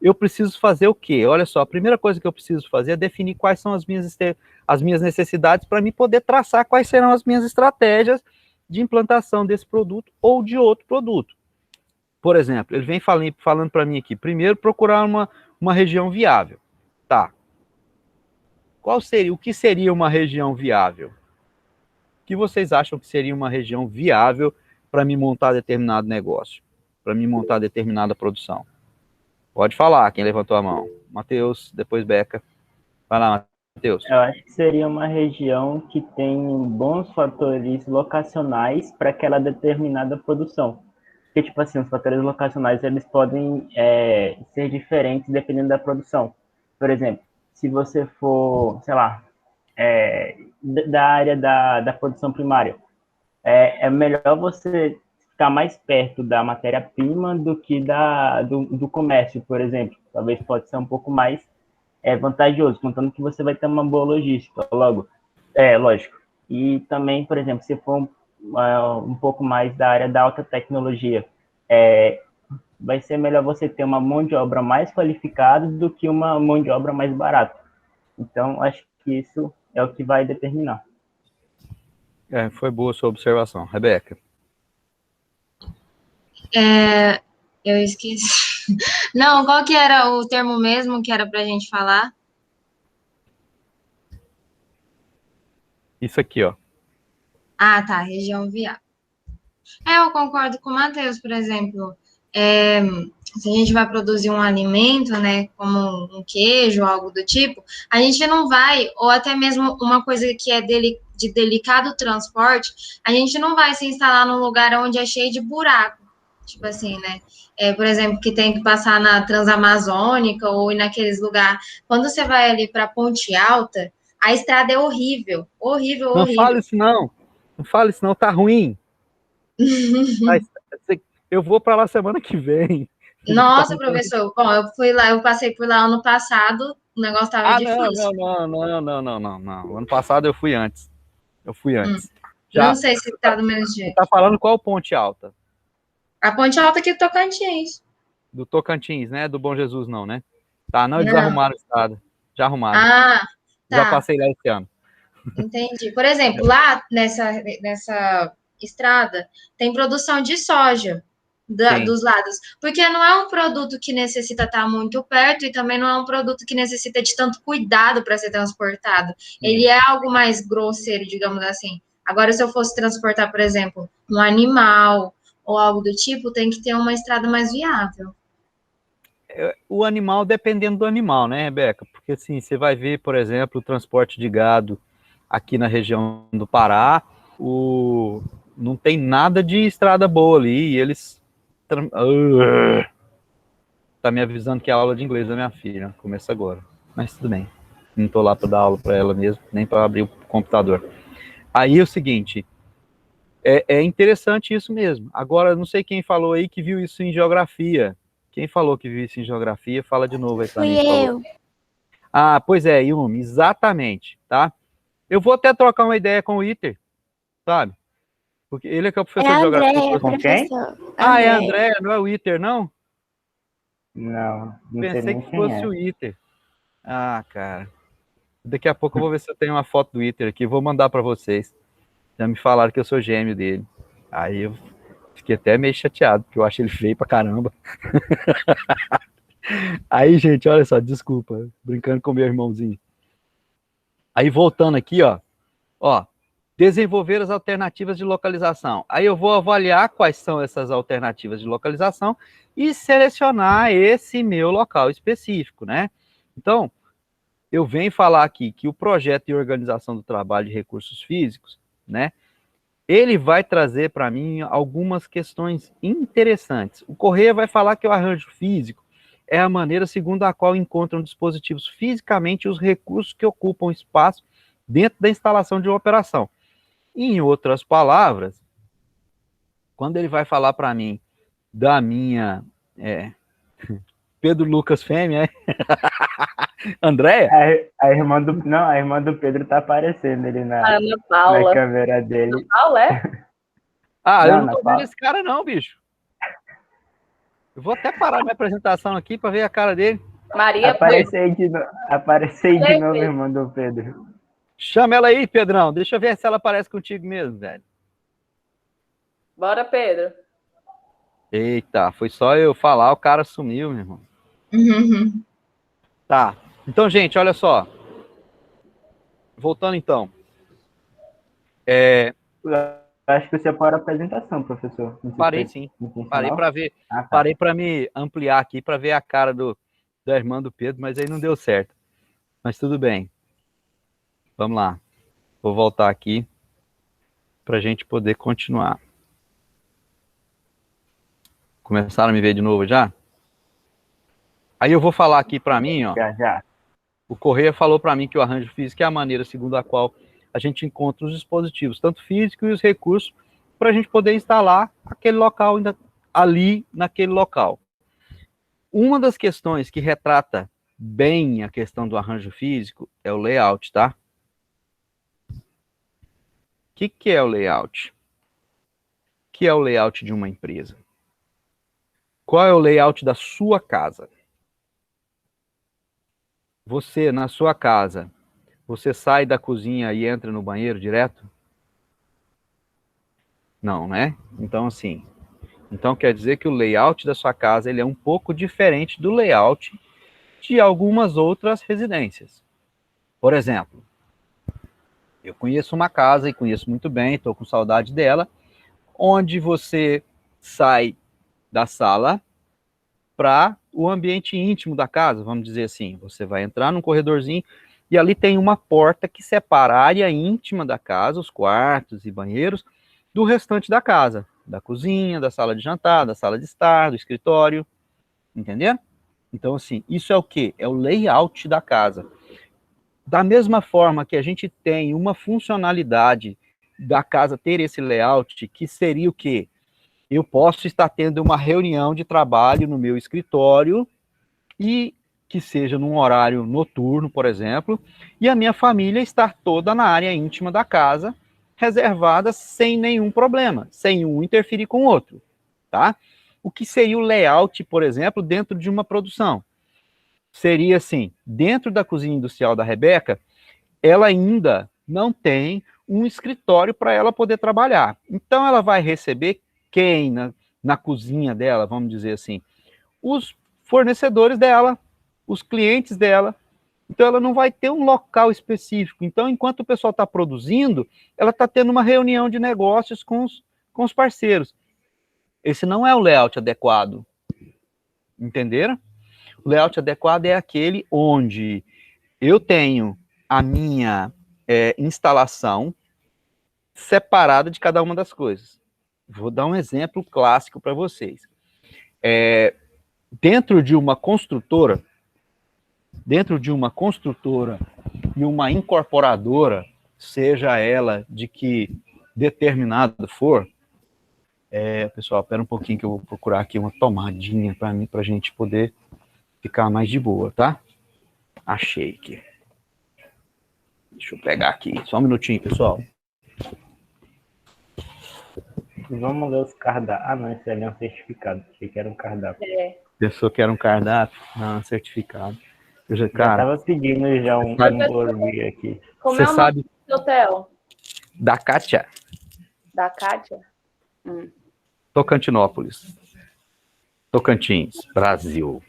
eu preciso fazer o quê? Olha só, a primeira coisa que eu preciso fazer é definir quais são as minhas necessidades para me poder traçar quais serão as minhas estratégias de implantação desse produto ou de outro produto. Por exemplo, ele vem falando para mim aqui, primeiro procurar uma região viável. Tá. O que seria uma região viável? O que vocês acham que seria uma região viável para me montar determinado negócio? Para me montar determinada produção? Pode falar, quem levantou a mão. Matheus, depois Beca. Vai lá, Matheus. Eu acho que seria uma região que tem bons fatores locacionais para aquela determinada produção. Porque, tipo assim, os fatores locacionais, eles podem ser diferentes dependendo da produção. Por exemplo, se você for, sei lá, da área da produção primária, é melhor você ficar mais perto da matéria-prima do que do comércio, por exemplo. Talvez pode ser um pouco mais vantajoso, contando que você vai ter uma boa logística, lógico. E também, por exemplo, se for um pouco mais da área da alta tecnologia, vai ser melhor você ter uma mão de obra mais qualificada do que uma mão de obra mais barata. Então, acho que isso é o que vai determinar. Foi boa a sua observação. Rebeca. Eu esqueci. Não, qual que era o termo mesmo que era para a gente falar? Isso aqui, ó. Ah, tá, região viável. Eu concordo com o Matheus, por exemplo. Se a gente vai produzir um alimento, né, como um queijo, algo do tipo, a gente não vai, ou até mesmo uma coisa que é de delicado transporte, a gente não vai se instalar num lugar onde é cheio de buraco, tipo assim, né? Por exemplo, que tem que passar na Transamazônica ou naqueles lugares. Quando você vai ali para Ponte Alta, a estrada é horrível, horrível, Não horrível. fale isso não. Não fale isso não, tá ruim. Eu vou para lá semana que vem. Nossa, professor, bom, eu passei por lá ano passado, o negócio tava difícil. Não. Ano passado eu fui antes. Não sei se tá do mesmo jeito. Você tá falando qual Ponte Alta? A Ponte Alta aqui do Tocantins. Do Tocantins, né? Do Bom Jesus, não, né? Tá, não, eles arrumaram o estado. Já arrumaram. Ah, tá. Já passei lá esse ano. Entendi. Por exemplo, lá nessa estrada tem produção de soja dos lados, porque não é um produto que necessita estar muito perto e também não é um produto que necessita de tanto cuidado para ser transportado. Ele é algo mais grosseiro, digamos assim. Agora, se eu fosse transportar, por exemplo, um animal ou algo do tipo, tem que ter uma estrada mais viável. O animal, dependendo do animal, né, Rebeca? Porque, assim, você vai ver, por exemplo, o transporte de gado aqui na região do Pará, não tem nada de estrada boa ali, e eles tá me avisando que é a aula de inglês da minha filha começa agora, mas tudo bem, não tô lá para dar aula para ela mesmo, nem para abrir o computador. Aí é o seguinte, é interessante isso mesmo. Agora, não sei quem falou aí que viu isso em geografia, Quem falou que viu isso em geografia, fala de novo aí pra mim. Fui eu. Ah, pois é, Yumi, exatamente, tá? Eu vou até trocar uma ideia com o Iter, sabe? Porque ele é que é o professor de geografia. Andréia, Com quem? professor. Ah, é Andréia. André, não é o Iter, não? Não sei Pensei nem que quem fosse é. o Iter. Ah, cara. Daqui a pouco eu vou ver se eu tenho uma foto do Iter aqui, vou mandar pra vocês. Já me falaram que eu sou gêmeo dele. Aí eu fiquei até meio chateado, porque eu acho ele feio pra caramba. Aí, gente, olha só, desculpa, brincando com meu irmãozinho. Aí, voltando aqui, ó, desenvolver as alternativas de localização. Aí eu vou avaliar quais são essas alternativas de localização e selecionar esse meu local específico, né? Então, eu venho falar aqui que o projeto e organização do trabalho de recursos físicos, né? Ele vai trazer para mim algumas questões interessantes. O Correia vai falar que o arranjo físico é a maneira segundo a qual encontram dispositivos fisicamente os recursos que ocupam espaço dentro da instalação de uma operação. Em outras palavras, quando ele vai falar para mim da minha Pedro Lucas Fêmea, Andréia? A irmã do Pedro tá aparecendo ali na Ana Paula. câmera dele. Ana Paula, é? Ah, eu Não, não tô Ana vendo Paula. esse cara não, bicho. Eu vou até parar minha apresentação aqui para ver a cara dele. Maria Aparece aí de novo, Pedro. irmã do Pedro. Chama ela aí, Pedrão. Deixa eu ver se ela aparece contigo mesmo, velho. Bora, Pedro. Eita, foi só eu falar, o cara sumiu, meu irmão. Uhum. Tá. Então, gente, olha só. Voltando então. Eu acho que você parou a apresentação, professor. Não sei Parei se sim. foi intencional. Parei para ver. Ah, tá. Parei para me ampliar aqui para ver a cara da irmã do Pedro, mas aí não deu certo. Mas tudo bem. Vamos lá. Vou voltar aqui para a gente poder continuar. Começaram a me ver de novo já? Aí eu vou falar aqui para mim, ó. Já. O Correia falou para mim que o arranjo físico é a maneira segundo a qual a gente encontra os dispositivos, tanto físicos e os recursos, para a gente poder instalar aquele local ali naquele local. Uma das questões que retrata bem a questão do arranjo físico é o layout, tá? O que é o layout? O que é o layout de uma empresa? Qual é o layout da sua casa? Você, na sua casa, você sai da cozinha e entra no banheiro direto? Não, né? Então, assim, quer dizer que o layout da sua casa ele é um pouco diferente do layout de algumas outras residências. Por exemplo, eu conheço uma casa e conheço muito bem, estou com saudade dela, onde você sai da sala para o ambiente íntimo da casa, vamos dizer assim. Você vai entrar num corredorzinho e ali tem uma porta que separa a área íntima da casa, os quartos e banheiros, do restante da casa, da cozinha, da sala de jantar, da sala de estar, do escritório, entendeu? Então, assim, isso é o quê? É o layout da casa. Da mesma forma que a gente tem uma funcionalidade da casa ter esse layout, que seria o quê? Eu posso estar tendo uma reunião de trabalho no meu escritório e que seja num horário noturno, por exemplo, e a minha família estar toda na área íntima da casa, reservada sem nenhum problema, sem um interferir com o outro, tá? O que seria o layout, por exemplo, dentro de uma produção? Seria assim, dentro da cozinha industrial da Rebeca, ela ainda não tem um escritório para ela poder trabalhar. Então, ela vai receber quem na cozinha dela, vamos dizer assim? Os fornecedores dela, os clientes dela. Então, ela não vai ter um local específico. Então, enquanto o pessoal está produzindo, ela está tendo uma reunião de negócios com os parceiros. Esse não é o layout adequado. Entenderam? O layout adequado é aquele onde eu tenho a minha instalação separada de cada uma das coisas. Vou dar um exemplo clássico para vocês. Dentro de uma construtora e uma incorporadora, seja ela de que determinado for, Pessoal, espera um pouquinho que eu vou procurar aqui uma tomadinha para mim, pra gente poder ficar mais de boa, tá? Achei aqui. Deixa eu pegar aqui, só um minutinho, pessoal. Vamos ler os cardápios. Ah, não, esse ali é um certificado. Achei que era um cardápio. Pensou que era um cardápio? Não, certificado. Eu já, Já cara, tava pedindo já um hambúrguer aqui. Como você é o nome sabe do hotel? da Kátia, Da Kátia? Tocantinópolis. Tocantins, Brasil.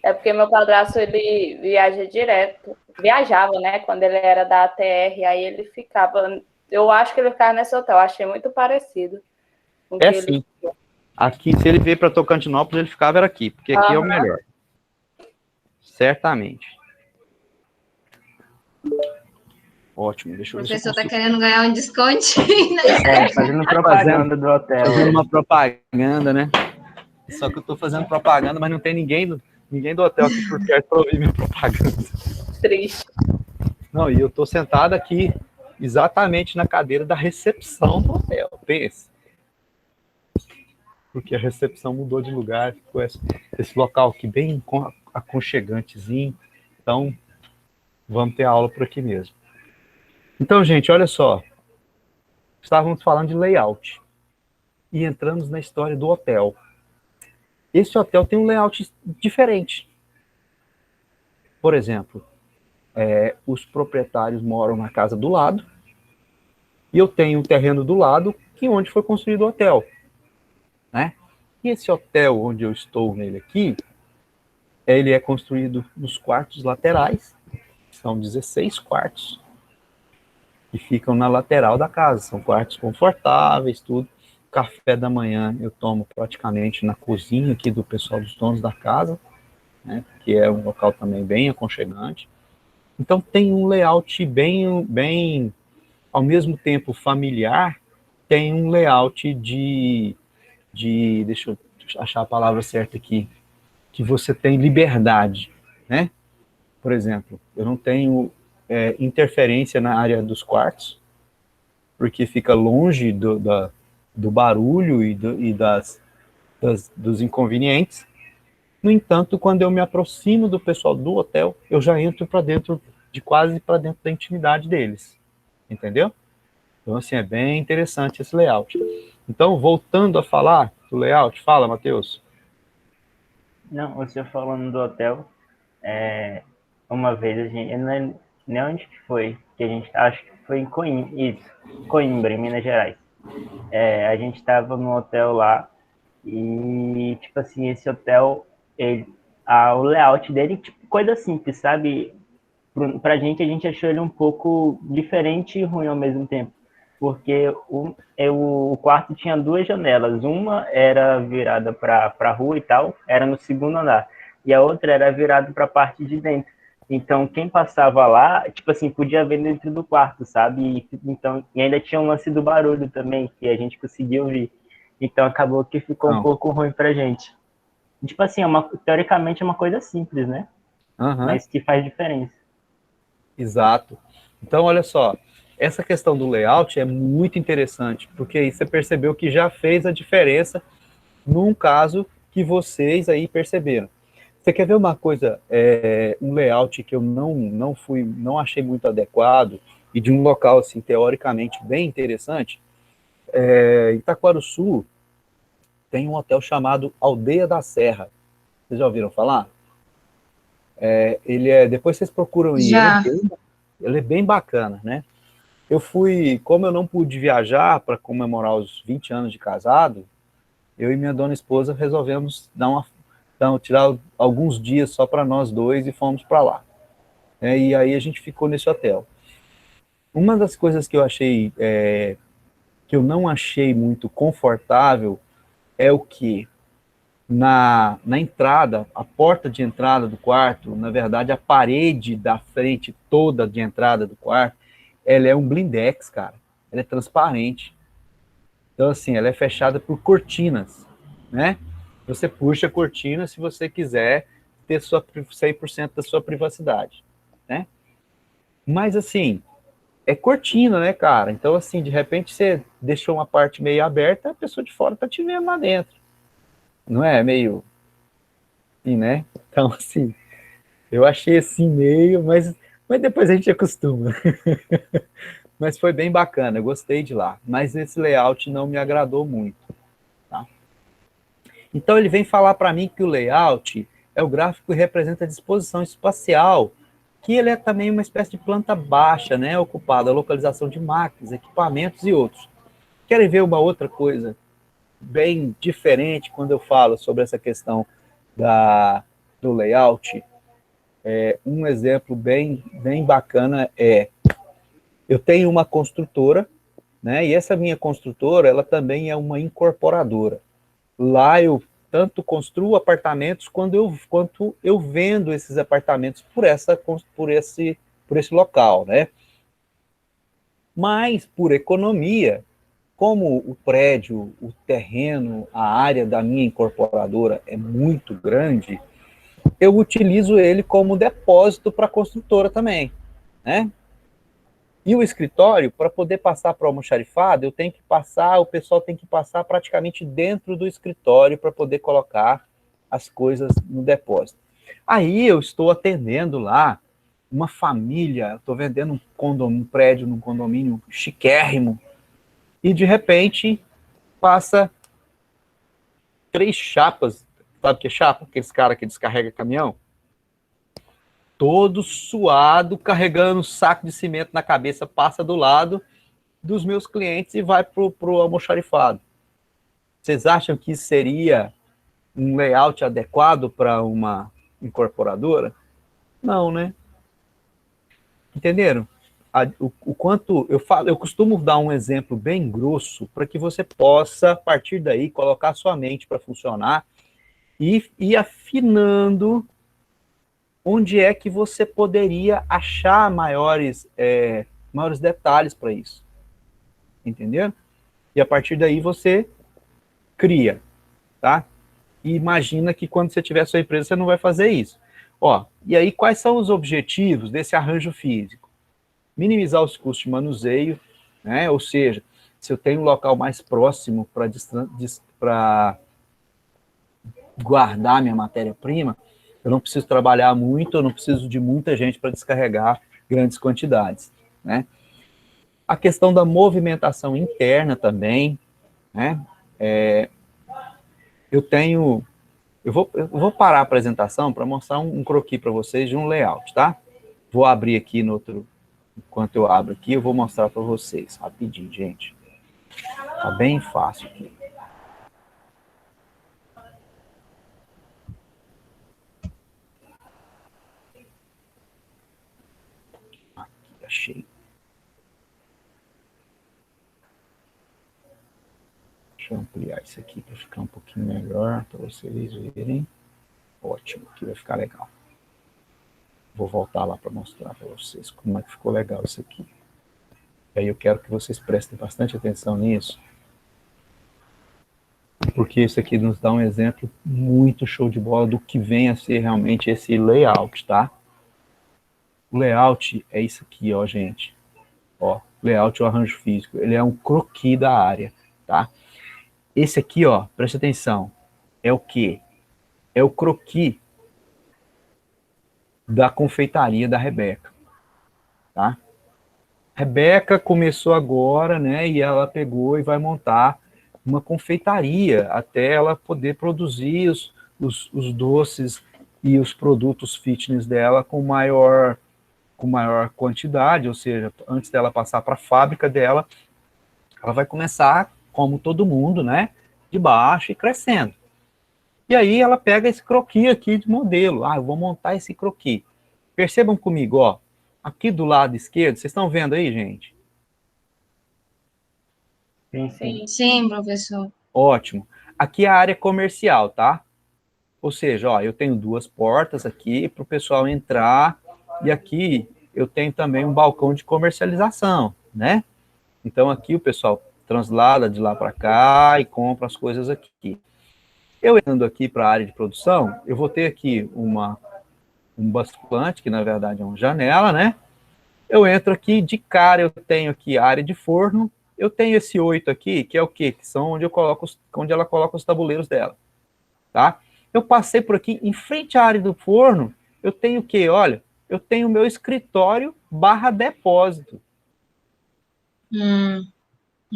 É porque meu padrasto, ele viaja direto. Viajava, né? Quando ele era da ATR, aí ele ficava... Eu acho que ele ficava nesse hotel. Achei muito parecido com o que Sim. ele... Aqui, se ele veio para Tocantinópolis, ele ficava era aqui, porque aqui é o melhor. Certamente. Ótimo, deixa O eu ver se eu professor está consigo. querendo ganhar um descontinho, né? Fazendo propaganda do hotel. Fazendo uma propaganda, né? Só que eu tô fazendo propaganda, mas não tem ninguém do hotel aqui por perto para ouvir minha propaganda. Triste. Não, e eu tô sentado aqui exatamente na cadeira da recepção do hotel. Pense. Porque a recepção mudou de lugar, ficou esse local aqui bem aconchegantezinho. Então, vamos ter aula por aqui mesmo. Então, gente, olha só. Estávamos falando de layout. E entramos na história do hotel. Esse hotel tem um layout diferente. Por exemplo, os proprietários moram na casa do lado, e eu tenho um terreno do lado, onde foi construído o hotel. Né? E esse hotel onde eu estou nele aqui, ele é construído nos quartos laterais, são 16 quartos, que ficam na lateral da casa, são quartos confortáveis, tudo. Café da manhã eu tomo praticamente na cozinha aqui do pessoal dos donos da casa, né, que é um local também bem aconchegante. Então tem um layout bem ao mesmo tempo familiar, tem um layout deixa eu achar a palavra certa aqui, que você tem liberdade, né? Por exemplo, eu não tenho interferência na área dos quartos, porque fica longe do barulho e dos inconvenientes. No entanto, quando eu me aproximo do pessoal do hotel, eu já entro quase para dentro da intimidade deles, entendeu? Então, assim, é bem interessante esse layout. Então, voltando a falar do layout, fala, Matheus. Não, você falando do hotel, uma vez a gente, eu não lembro nem onde que foi, que a gente, acho que foi em Coimbra, em Minas Gerais. A gente estava no hotel lá e, tipo assim, esse hotel, o layout dele, tipo, coisa simples, sabe? Pra gente, a gente achou ele um pouco diferente e ruim ao mesmo tempo, porque o quarto tinha duas janelas, uma era virada para a rua e tal, era no segundo andar, e a outra era virada para a parte de dentro. Então, quem passava lá, tipo assim, podia ver dentro do quarto, sabe? E ainda tinha um lance do barulho também, que a gente conseguia ouvir. Então, acabou que ficou um pouco ruim pra gente. Tipo assim, teoricamente é uma coisa simples, né? Mas que faz diferença. Exato. Então, olha só, essa questão do layout é muito interessante, porque aí você percebeu que já fez a diferença num caso que vocês aí perceberam. Você quer ver uma coisa, um layout que eu não achei muito adequado, e de um local, assim, teoricamente bem interessante? Em Itaquaruçu tem um hotel chamado Aldeia da Serra. Vocês já ouviram falar? Depois vocês procuram aí. Já. Ele é bem bacana, né? Eu fui, como eu não pude viajar para comemorar os 20 anos de casado, eu e minha dona esposa resolvemos tirar alguns dias só para nós dois e fomos para lá. E aí a gente ficou nesse hotel. Uma das coisas que eu achei, que eu não achei muito confortável, é o que na entrada, a porta de entrada do quarto, na verdade a parede da frente toda de entrada do quarto, ela é um blindex, cara. Ela é transparente. Então, assim, ela é fechada por cortinas, né? Você puxa a cortina se você quiser ter 100% da sua privacidade, né? Mas, assim, é cortina, né, cara? Então, assim, de repente você deixou uma parte meio aberta, a pessoa de fora tá te vendo lá dentro. Não é meio assim, né? Então, assim, eu achei assim meio, mas depois a gente acostuma. Mas foi bem bacana, eu gostei de lá. Mas esse layout não me agradou muito, tá? Então ele vem falar para mim que o layout é o gráfico que representa a disposição espacial, que ele é também uma espécie de planta baixa, né, ocupada a localização de máquinas, equipamentos e outros. Querem ver uma outra coisa bem diferente quando eu falo sobre essa questão do layout? Um exemplo bem bacana eu tenho uma construtora, né, e essa minha construtora, ela também é uma incorporadora. Lá eu tanto construo apartamentos quanto eu vendo esses apartamentos por esse local, né? Mas, por economia, como o prédio, o terreno, a área da minha incorporadora é muito grande, eu utilizo ele como depósito para a construtora também, né? E o escritório, para poder passar para o almoxarifado, o pessoal tem que passar praticamente dentro do escritório para poder colocar as coisas no depósito. Aí eu estou atendendo lá uma família, estou vendendo um prédio num condomínio chiquérrimo, e de repente passa 3 chapas, sabe o que é chapa? Aqueles caras que descarregam caminhão? Todo suado, carregando um saco de cimento na cabeça, passa do lado dos meus clientes e vai pro almoxarifado. Vocês acham que isso seria um layout adequado para uma incorporadora? Não, né? Entenderam? O quanto eu costumo dar um exemplo bem grosso para que você possa, a partir daí, colocar sua mente para funcionar e ir afinando onde é que você poderia achar maiores detalhes para isso. Entendeu? E a partir daí você cria, tá? E imagina que quando você tiver sua empresa, você não vai fazer isso. Ó, e aí quais são os objetivos desse arranjo físico? Minimizar os custos de manuseio, né? Ou seja, se eu tenho um local mais próximo para guardar minha matéria-prima, eu não preciso trabalhar muito, eu não preciso de muita gente para descarregar grandes quantidades, né? A questão da movimentação interna também, né? Eu vou parar a apresentação para mostrar um croquis para vocês de um layout, tá? Vou abrir aqui enquanto eu abro aqui, eu vou mostrar para vocês, rapidinho, gente. Tá bem fácil aqui. Aqui, achei. Deixa eu ampliar isso aqui para ficar um pouquinho melhor, para vocês verem. Ótimo, aqui vai ficar legal. Vou voltar lá para mostrar para vocês como é que ficou legal isso aqui. E aí eu quero que vocês prestem bastante atenção nisso, porque isso aqui nos dá um exemplo muito show de bola do que vem a ser realmente esse layout, tá? O layout é isso aqui, ó, gente. Ó, layout é o arranjo físico. Ele é um croquis da área, tá? Esse aqui, ó, preste atenção. É o quê? É o croquis da confeitaria da Rebeca, tá? Rebeca começou agora, né, e ela pegou e vai montar uma confeitaria até ela poder produzir os doces e os produtos fitness dela com maior quantidade, ou seja, antes dela passar para a fábrica dela, ela vai começar, como todo mundo, né, de baixo e crescendo. E aí ela pega esse croquis aqui de modelo. Eu vou montar esse croquis. Percebam comigo, ó. Aqui do lado esquerdo, vocês estão vendo aí, gente? Sim, professor. Ótimo. Aqui é a área comercial, tá? Ou seja, ó, eu tenho 2 portas aqui para o pessoal entrar, e aqui eu tenho também um balcão de comercialização, né? Então aqui o pessoal translada de lá para cá e compra as coisas aqui. Eu entrando aqui para a área de produção, eu vou ter aqui um basculante, que na verdade é uma janela, né? Eu entro aqui, de cara eu tenho aqui a área de forno, eu tenho esse 8 aqui, que é o quê? Que são onde ela coloca os tabuleiros dela, tá? Eu passei por aqui, em frente à área do forno, eu tenho o quê? Olha, eu tenho o meu escritório / depósito. Não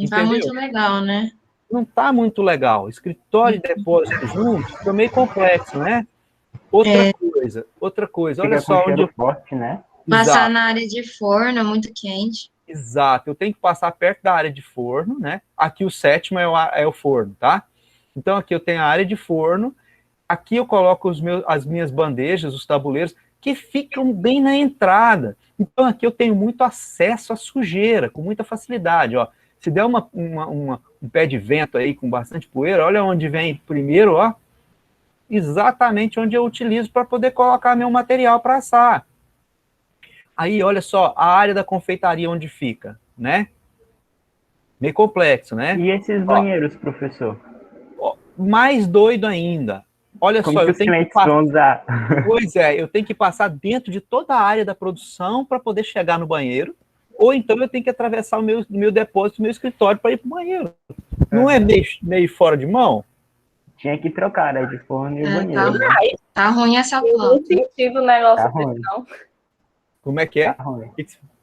tá muito legal, né? Não tá muito legal. Escritório e depósito juntos, fica meio complexo, né? Outra coisa, olha só onde eu... forte, né? Passar na área de forno, muito quente. Exato, eu tenho que passar perto da área de forno, né? Aqui o 7º é o forno, tá? Então aqui eu tenho a área de forno, aqui eu coloco as minhas bandejas, os tabuleiros, que ficam bem na entrada. Então aqui eu tenho muito acesso à sujeira, com muita facilidade, ó. Se der um pé de vento aí com bastante poeira, olha onde vem primeiro, ó. Exatamente onde eu utilizo para poder colocar meu material para assar. Aí, olha só, a área da confeitaria onde fica, né? Meio complexo, né? E esses banheiros, professor? Mais doido ainda. Olha Como só, que eu tenho que passar... Pois é, eu tenho que passar dentro de toda a área da produção para poder chegar no banheiro, ou então eu tenho que atravessar o meu depósito, o meu escritório para ir para o banheiro. Não é meio fora de mão? Tinha que trocar, né, de forno e banheiro. Tá ruim essa planta. Não tem nem sentido o negócio desse, não. Como é que é? Tá ruim.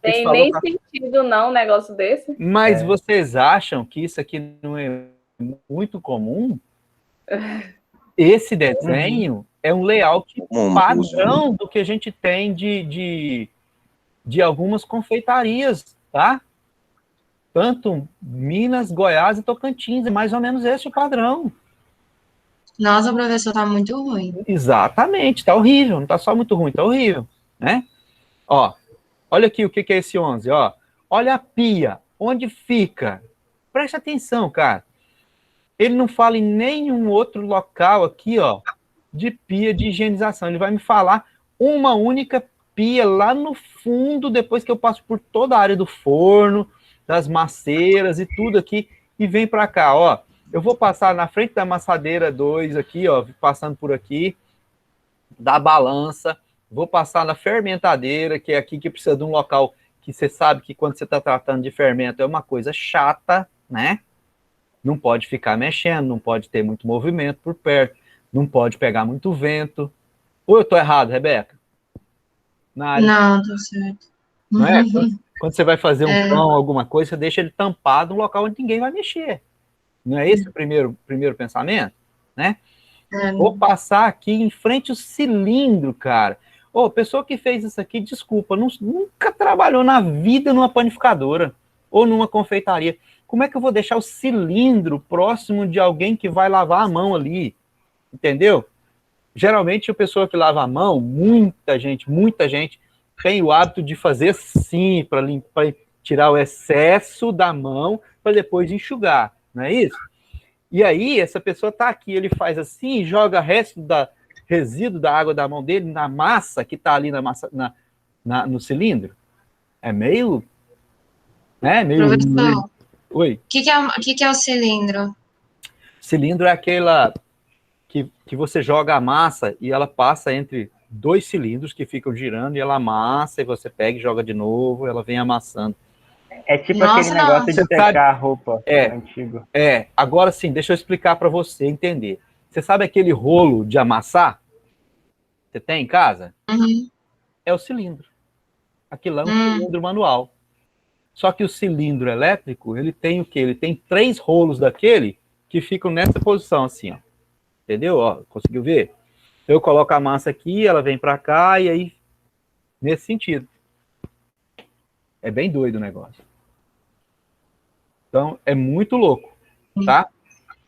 Tem nem sentido, não, um negócio desse. Mas vocês acham que isso aqui não é muito comum? Esse desenho é um layout padrão do que a gente tem de algumas confeitarias, tá? Tanto Minas, Goiás e Tocantins, é mais ou menos esse o padrão. Nossa, professor, tá muito ruim. Exatamente, tá horrível, não tá só muito ruim, tá horrível, né? Ó, olha aqui o que é esse 11, ó. Olha a pia, onde fica? Preste atenção, cara. Ele não fala em nenhum outro local aqui, ó, de pia de higienização. Ele vai me falar uma única pia lá no fundo, depois que eu passo por toda a área do forno, das maceiras e tudo aqui, e vem para cá, ó. Eu vou passar na frente da amassadeira 2 aqui, ó, passando por aqui, da balança, vou passar na fermentadeira, que é aqui que precisa de um local que você sabe que quando você está tratando de fermento é uma coisa chata, né? Não pode ficar mexendo, não pode ter muito movimento por perto, não pode pegar muito vento. Ou eu tô errado, Rebeca? Não, tá certo. Não é? Quando você vai fazer um pão, alguma coisa, você deixa ele tampado num local onde ninguém vai mexer. Não é esse o primeiro pensamento? Né? Vou passar aqui em frente ao cilindro, cara. Ô, pessoa que fez isso aqui, desculpa, nunca trabalhou na vida numa panificadora ou numa confeitaria. Como é que eu vou deixar o cilindro próximo de alguém que vai lavar a mão ali? Entendeu? Geralmente, a pessoa que lava a mão, muita gente tem o hábito de fazer assim, para tirar o excesso da mão, para depois enxugar, não é isso? E aí, essa pessoa tá aqui, ele faz assim, joga resíduo da água da mão dele na massa que tá ali no cilindro. É meio... né? Meio... Professor, oi? O que é o cilindro? Cilindro é aquela que você joga a massa e ela passa entre 2 cilindros que ficam girando e ela amassa, e você pega e joga de novo, ela vem amassando. É tipo aquele negócio de secar a roupa antigo. Agora sim, deixa eu explicar para você entender. Você sabe aquele rolo de amassar? Você tem em casa? Uhum. É o cilindro. Aquilo é um cilindro manual. Só que o cilindro elétrico, ele tem o quê? Ele tem 3 rolos daquele que ficam nessa posição, assim, ó. Entendeu? Ó, conseguiu ver? Eu coloco a massa aqui, ela vem para cá, e aí, nesse sentido. É bem doido o negócio. Então, é muito louco, tá?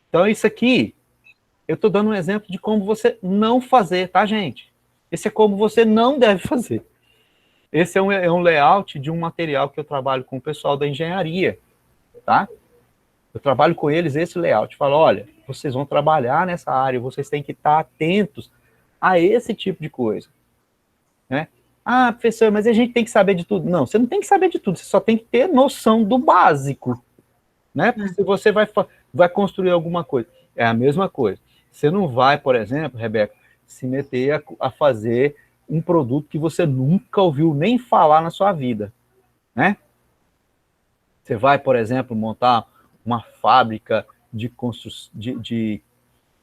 Então, isso aqui, eu tô dando um exemplo de como você não fazer, tá, gente? Esse é como você não deve fazer. Esse é um layout de um material que eu trabalho com o pessoal da engenharia, tá? Eu trabalho com eles esse layout. Falo, olha, vocês vão trabalhar nessa área, vocês têm que estar atentos a esse tipo de coisa, né? Ah, professor, mas a gente tem que saber de tudo. Não, você não tem que saber de tudo, você só tem que ter noção do básico, né? Porque se você vai construir alguma coisa, é a mesma coisa. Você não vai, por exemplo, Rebeca, se meter a fazer um produto que você nunca ouviu nem falar na sua vida. né? Você vai, por exemplo, montar uma fábrica de construção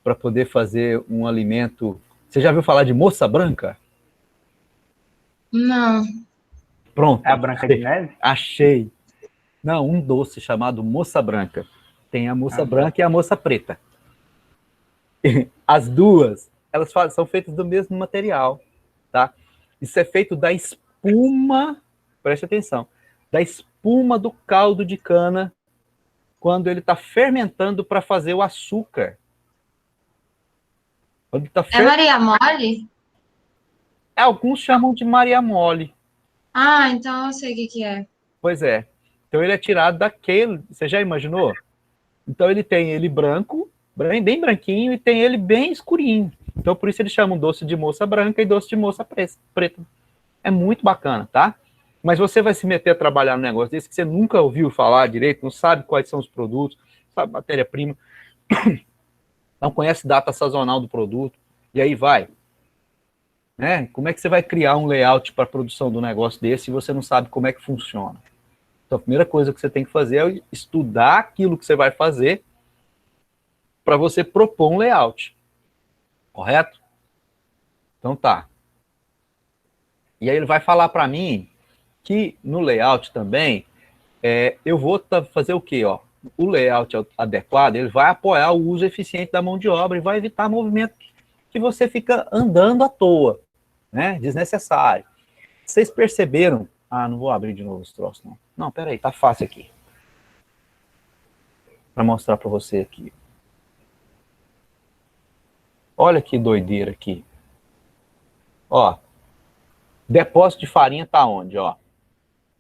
para poder fazer um alimento. Você já viu falar de moça branca? Não. Pronto. É a Branca de Neve? Achei. Não, um doce chamado moça branca. Tem a moça branca e a moça preta. As duas, elas são feitas do mesmo material, tá? Isso é feito da espuma, preste atenção, da espuma do caldo de cana quando ele está fermentando para fazer o açúcar. Quando tá É Maria Mole? Alguns chamam de Maria Mole. Ah, então eu sei o que é. Pois é. Então ele é tirado daquele. Você já imaginou? Então ele tem ele branco, bem branquinho, e tem ele bem escurinho. Então por isso eles chamam doce de moça branca e doce de moça preta. É muito bacana, tá? Mas você vai se meter a trabalhar num negócio desse que você nunca ouviu falar direito, não sabe quais são os produtos, sabe matéria-prima, não conhece data sazonal do produto, e aí vai. Né? Como é que você vai criar um layout para a produção do negócio desse se você não sabe como é que funciona? Então, a primeira coisa que você tem que fazer é estudar aquilo que você vai fazer para você propor um layout. Correto? Então tá. E aí ele vai falar para mim que no layout também eu vou fazer o quê? Ó? O layout adequado, ele vai apoiar o uso eficiente da mão de obra e vai evitar movimento que você fica andando à toa, né? Desnecessário. Vocês perceberam? Ah, não vou abrir de novo esse troço, não. Não, peraí, tá fácil aqui. Para mostrar para você aqui. Olha que doideira aqui. Ó, depósito de farinha tá onde, ó?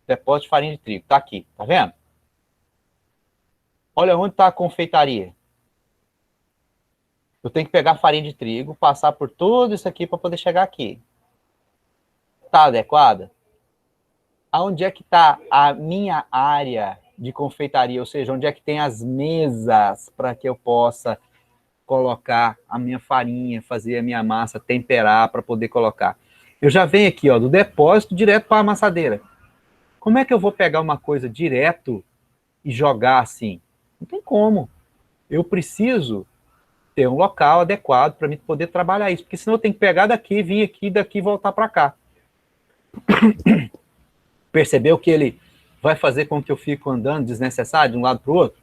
Depósito de farinha de trigo, tá aqui, tá vendo? Olha onde tá a confeitaria. Eu tenho que pegar a farinha de trigo, passar por tudo isso aqui para poder chegar aqui. Tá adequada? Aonde é que tá a minha área de confeitaria? Ou seja, onde é que tem as mesas para que eu possa colocar a minha farinha, fazer a minha massa, temperar para poder colocar. Eu já venho aqui, ó, do depósito direto para a amassadeira. Como é que eu vou pegar uma coisa direto e jogar assim? Não tem como. Eu preciso ter um local adequado para mim poder trabalhar isso, porque senão eu tenho que pegar daqui, vir aqui, daqui e voltar para cá. Percebeu que ele vai fazer com que eu fique andando desnecessário de um lado para o outro?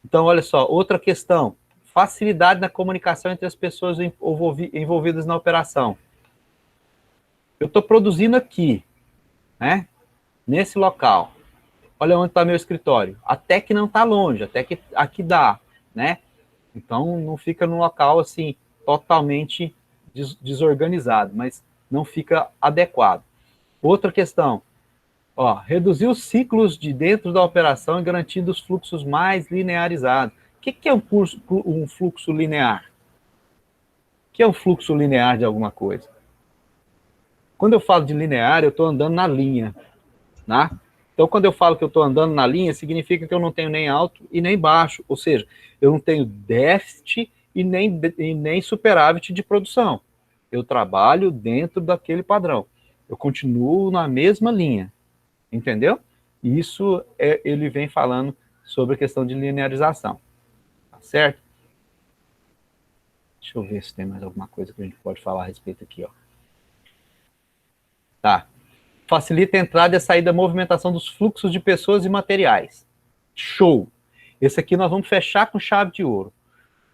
Então, olha só, outra questão. Facilidade na comunicação entre as pessoas envolvidas na operação. Eu estou produzindo aqui, né? Nesse local. Olha onde está meu escritório. Até que não está longe, até que aqui dá, né? Então, não fica num local, assim, totalmente desorganizado, mas não fica adequado. Outra questão. Ó, reduzir os ciclos de dentro da operação e garantindo os fluxos mais linearizados. O que é um fluxo linear? O que é um fluxo linear de alguma coisa? Quando eu falo de linear, eu estou andando na linha. Né? Então, quando eu falo que eu estou andando na linha, significa que eu não tenho nem alto e nem baixo. Ou seja, eu não tenho déficit e nem superávit de produção. Eu trabalho dentro daquele padrão. Eu continuo na mesma linha. Entendeu? Isso ele vem falando sobre a questão de linearização. Tá certo? Deixa eu ver se tem mais alguma coisa que a gente pode falar a respeito aqui, ó. Tá. Facilita a entrada e a saída da movimentação dos fluxos de pessoas e materiais. Show! Esse aqui nós vamos fechar com chave de ouro.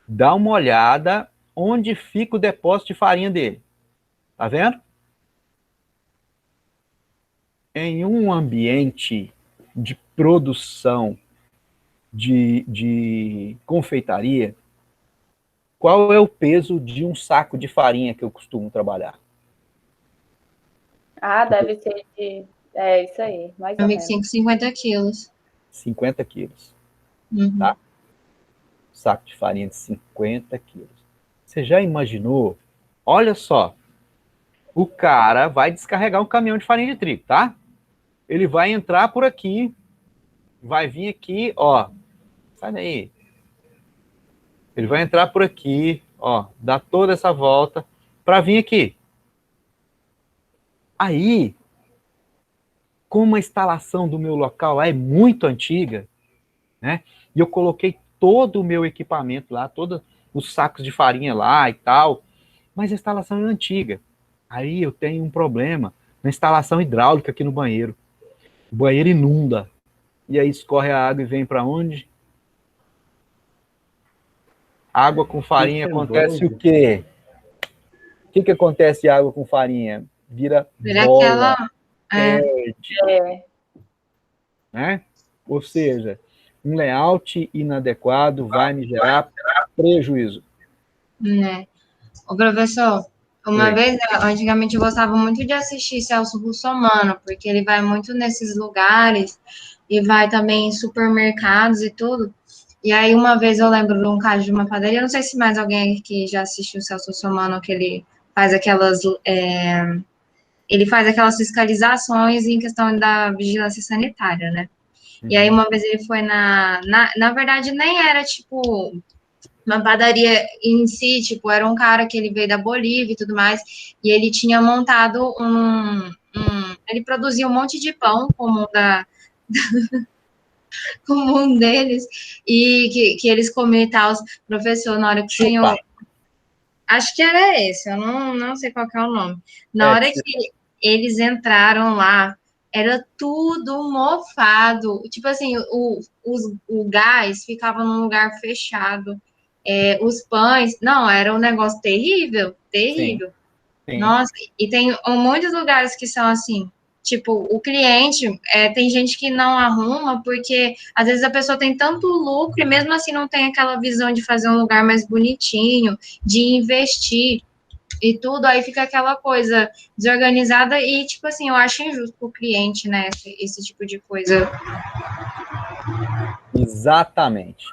Dá uma olhada onde fica o depósito de farinha dele. Tá vendo? Em um ambiente de produção de confeitaria, qual é o peso de um saco de farinha que eu costumo trabalhar? Ah, deve ser de... É isso aí, mais ou menos. 50 quilos. 50 quilos. Uhum. Tá? Saco de farinha de 50 quilos. Você já imaginou? Olha só. O cara vai descarregar um caminhão de farinha de trigo, tá? Ele vai entrar por aqui, vai vir aqui, ó. Sai daí. Ele vai entrar por aqui, ó, dar toda essa volta para vir aqui. Aí, como a instalação do meu local lá é muito antiga, né? E eu coloquei todo o meu equipamento lá, todos os sacos de farinha lá e tal, mas a instalação é antiga. Aí eu tenho um problema na instalação hidráulica aqui no banheiro. O banheiro inunda. E aí escorre a água e vem para onde? Água com farinha, acontece o quê? O que acontece de água com farinha? Vira bola, perde, né? Ou seja, um layout inadequado vai me gerar prejuízo. Né? Ô, professor, uma vez, antigamente eu gostava muito de assistir Celso Russomano, porque ele vai muito nesses lugares e vai também em supermercados e tudo. E aí, uma vez eu lembro de um caso de uma padaria, eu não sei se mais alguém aqui já assistiu o Celso Russomano, que ele faz aquelas fiscalizações em questão da vigilância sanitária, né? E aí, uma vez ele foi na verdade, nem era, tipo, uma padaria em si, tipo, era um cara que ele veio da Bolívia e tudo mais, e ele tinha montado ele produzia um monte de pão, como como um deles, e que eles comiam e tal, professor, na hora que o senhor... Acho que era esse, eu não sei qual que é o nome. Na hora que eles entraram lá, era tudo mofado. Tipo assim, o gás ficava num lugar fechado. Os pães, não, era um negócio terrível, terrível. Sim, sim. Nossa, e tem muitos lugares que são assim. Tipo, o cliente, tem gente que não arruma, porque às vezes a pessoa tem tanto lucro e mesmo assim não tem aquela visão de fazer um lugar mais bonitinho, de investir e tudo, aí fica aquela coisa desorganizada e, tipo assim, eu acho injusto pro cliente, né, esse tipo de coisa. Exatamente.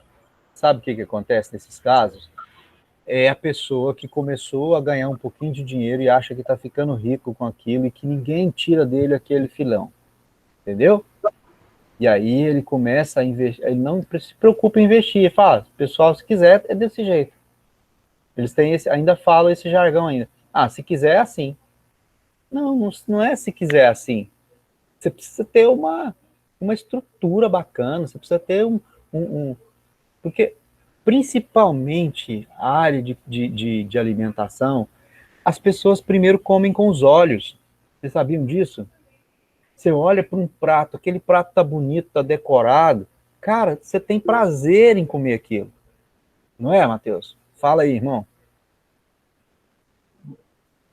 Sabe o que acontece nesses casos? É a pessoa que começou a ganhar um pouquinho de dinheiro e acha que está ficando rico com aquilo e que ninguém tira dele aquele filão. Entendeu? E aí ele começa a investir, ele não se preocupa em investir, ele fala, pessoal, se quiser, é desse jeito. Eles têm ainda falam esse jargão ainda. Ah, se quiser é assim. Não é se quiser assim. Você precisa ter uma estrutura bacana, você precisa ter porque principalmente a área de alimentação, as pessoas primeiro comem com os olhos. Vocês sabiam disso? Você olha para um prato, aquele prato tá bonito, tá decorado, cara, você tem prazer em comer aquilo. Não é, Matheus? Fala aí, irmão.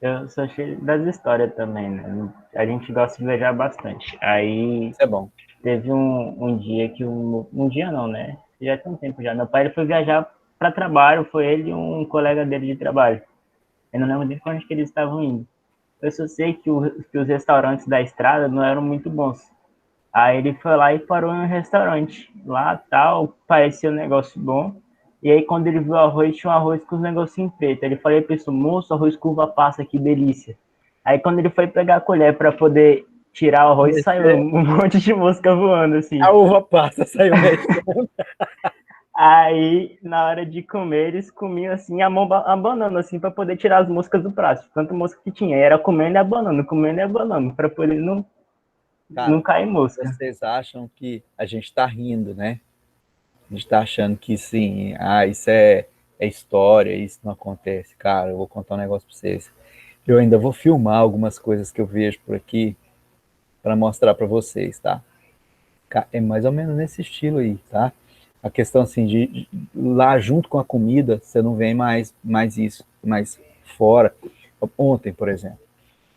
Eu sou cheio das histórias também, né? A gente gosta de viajar bastante. Aí Isso é bom. teve um dia que um dia não, né? Já tem um tempo já. Meu pai ele foi viajar para trabalho, foi ele e um colega dele de trabalho. Eu não lembro de onde que eles estavam indo. Eu só sei que os restaurantes da estrada não eram muito bons. Aí ele foi lá e parou em um restaurante. Lá, tal, parecia um negócio bom. E aí, quando ele viu o arroz, tinha um arroz com os negocinhos preto. Ele falou, pessoal, moço, arroz com uva passa, que delícia. Aí, quando ele foi pegar a colher para poder tirar o arroz, saiu um monte de mosca voando, assim. A uva passa, saiu mesmo. Aí, na hora de comer, eles comiam, assim, a mão abanando, assim, para poder tirar as moscas do prato. Tanto mosca que tinha. Era comendo e abanando, para poder não cair mosca. Vocês acham que a gente está rindo, né? A gente está achando que sim, isso é história, isso não acontece. Cara, eu vou contar um negócio para vocês. Eu ainda vou filmar algumas coisas que eu vejo por aqui para mostrar para vocês, tá? É mais ou menos nesse estilo aí, tá? A questão assim de lá junto com a comida, você não vê mais isso, mais fora. Ontem, por exemplo.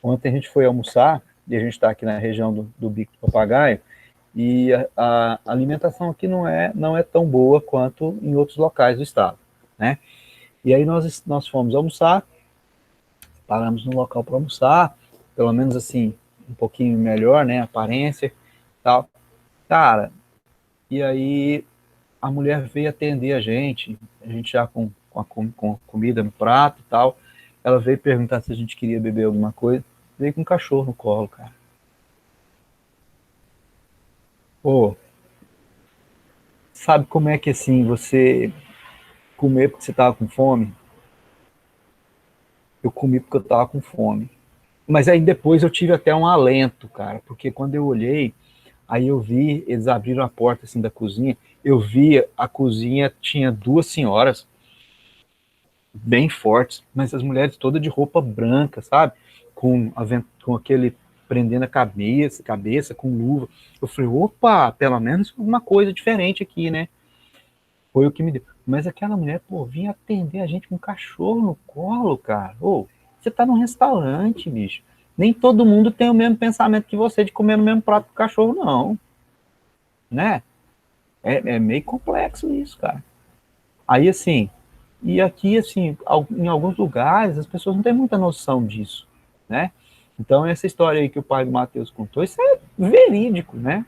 Ontem a gente foi almoçar, e a gente está aqui na região do Bico do Papagaio, e a alimentação aqui não é tão boa quanto em outros locais do estado, né? E aí nós fomos almoçar, paramos no local para almoçar, pelo menos assim, um pouquinho melhor, né, aparência, tal. Cara, e aí a mulher veio atender a gente já com comida no prato e tal, ela veio perguntar se a gente queria beber alguma coisa, veio com um cachorro no colo, cara. Pô, sabe como é que assim, você comer porque você tava com fome? Eu comi porque eu tava com fome. Mas aí depois eu tive até um alento, cara, porque quando eu olhei, aí eu vi, eles abriram a porta assim da cozinha, eu vi a cozinha tinha 2 senhoras bem fortes, mas as mulheres todas de roupa branca, sabe? Com aquele prendendo a cabeça com luva. Eu falei, opa, pelo menos uma coisa diferente aqui, né? Foi o que me deu. Mas aquela mulher, pô, vinha atender a gente com um cachorro no colo, cara. Ô, você tá num restaurante, bicho. Nem todo mundo tem o mesmo pensamento que você de comer no mesmo prato com cachorro, não. Né? É meio complexo isso, cara. Aí, assim, e aqui, assim, em alguns lugares, as pessoas não têm muita noção disso, né? Então, essa história aí que o pai do Matheus contou, isso é verídico, né?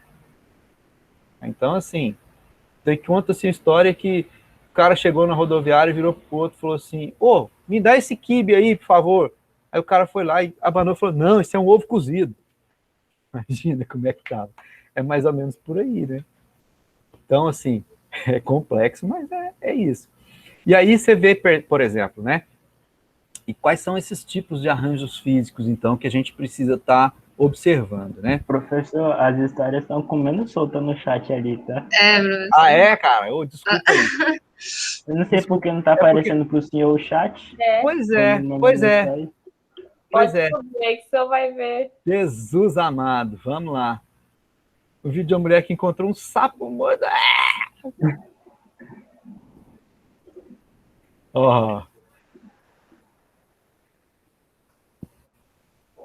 Então, assim, tem conta assim, a história que o cara chegou na rodoviária, virou pro outro e falou assim, ô, me dá esse quibe aí, por favor. Aí o cara foi lá e abanou e falou, não, isso é um ovo cozido. Imagina como é que tava. É mais ou menos por aí, né? Então, assim, é complexo, mas é isso. E aí você vê, por exemplo, né? E quais são esses tipos de arranjos físicos, então, que a gente precisa estar observando, né? Professor, as histórias estão comendo solta no chat ali, tá? professor. Ah, é, cara? Ô, desculpa aí. Eu não sei por que não tá aparecendo pro senhor o chat. Pois Quando é, manda pois é. mensagem. Pois Pode é. subir que o senhor vai ver. Jesus amado, vamos lá. O vídeo de uma mulher que encontrou um sapo morto. Ó.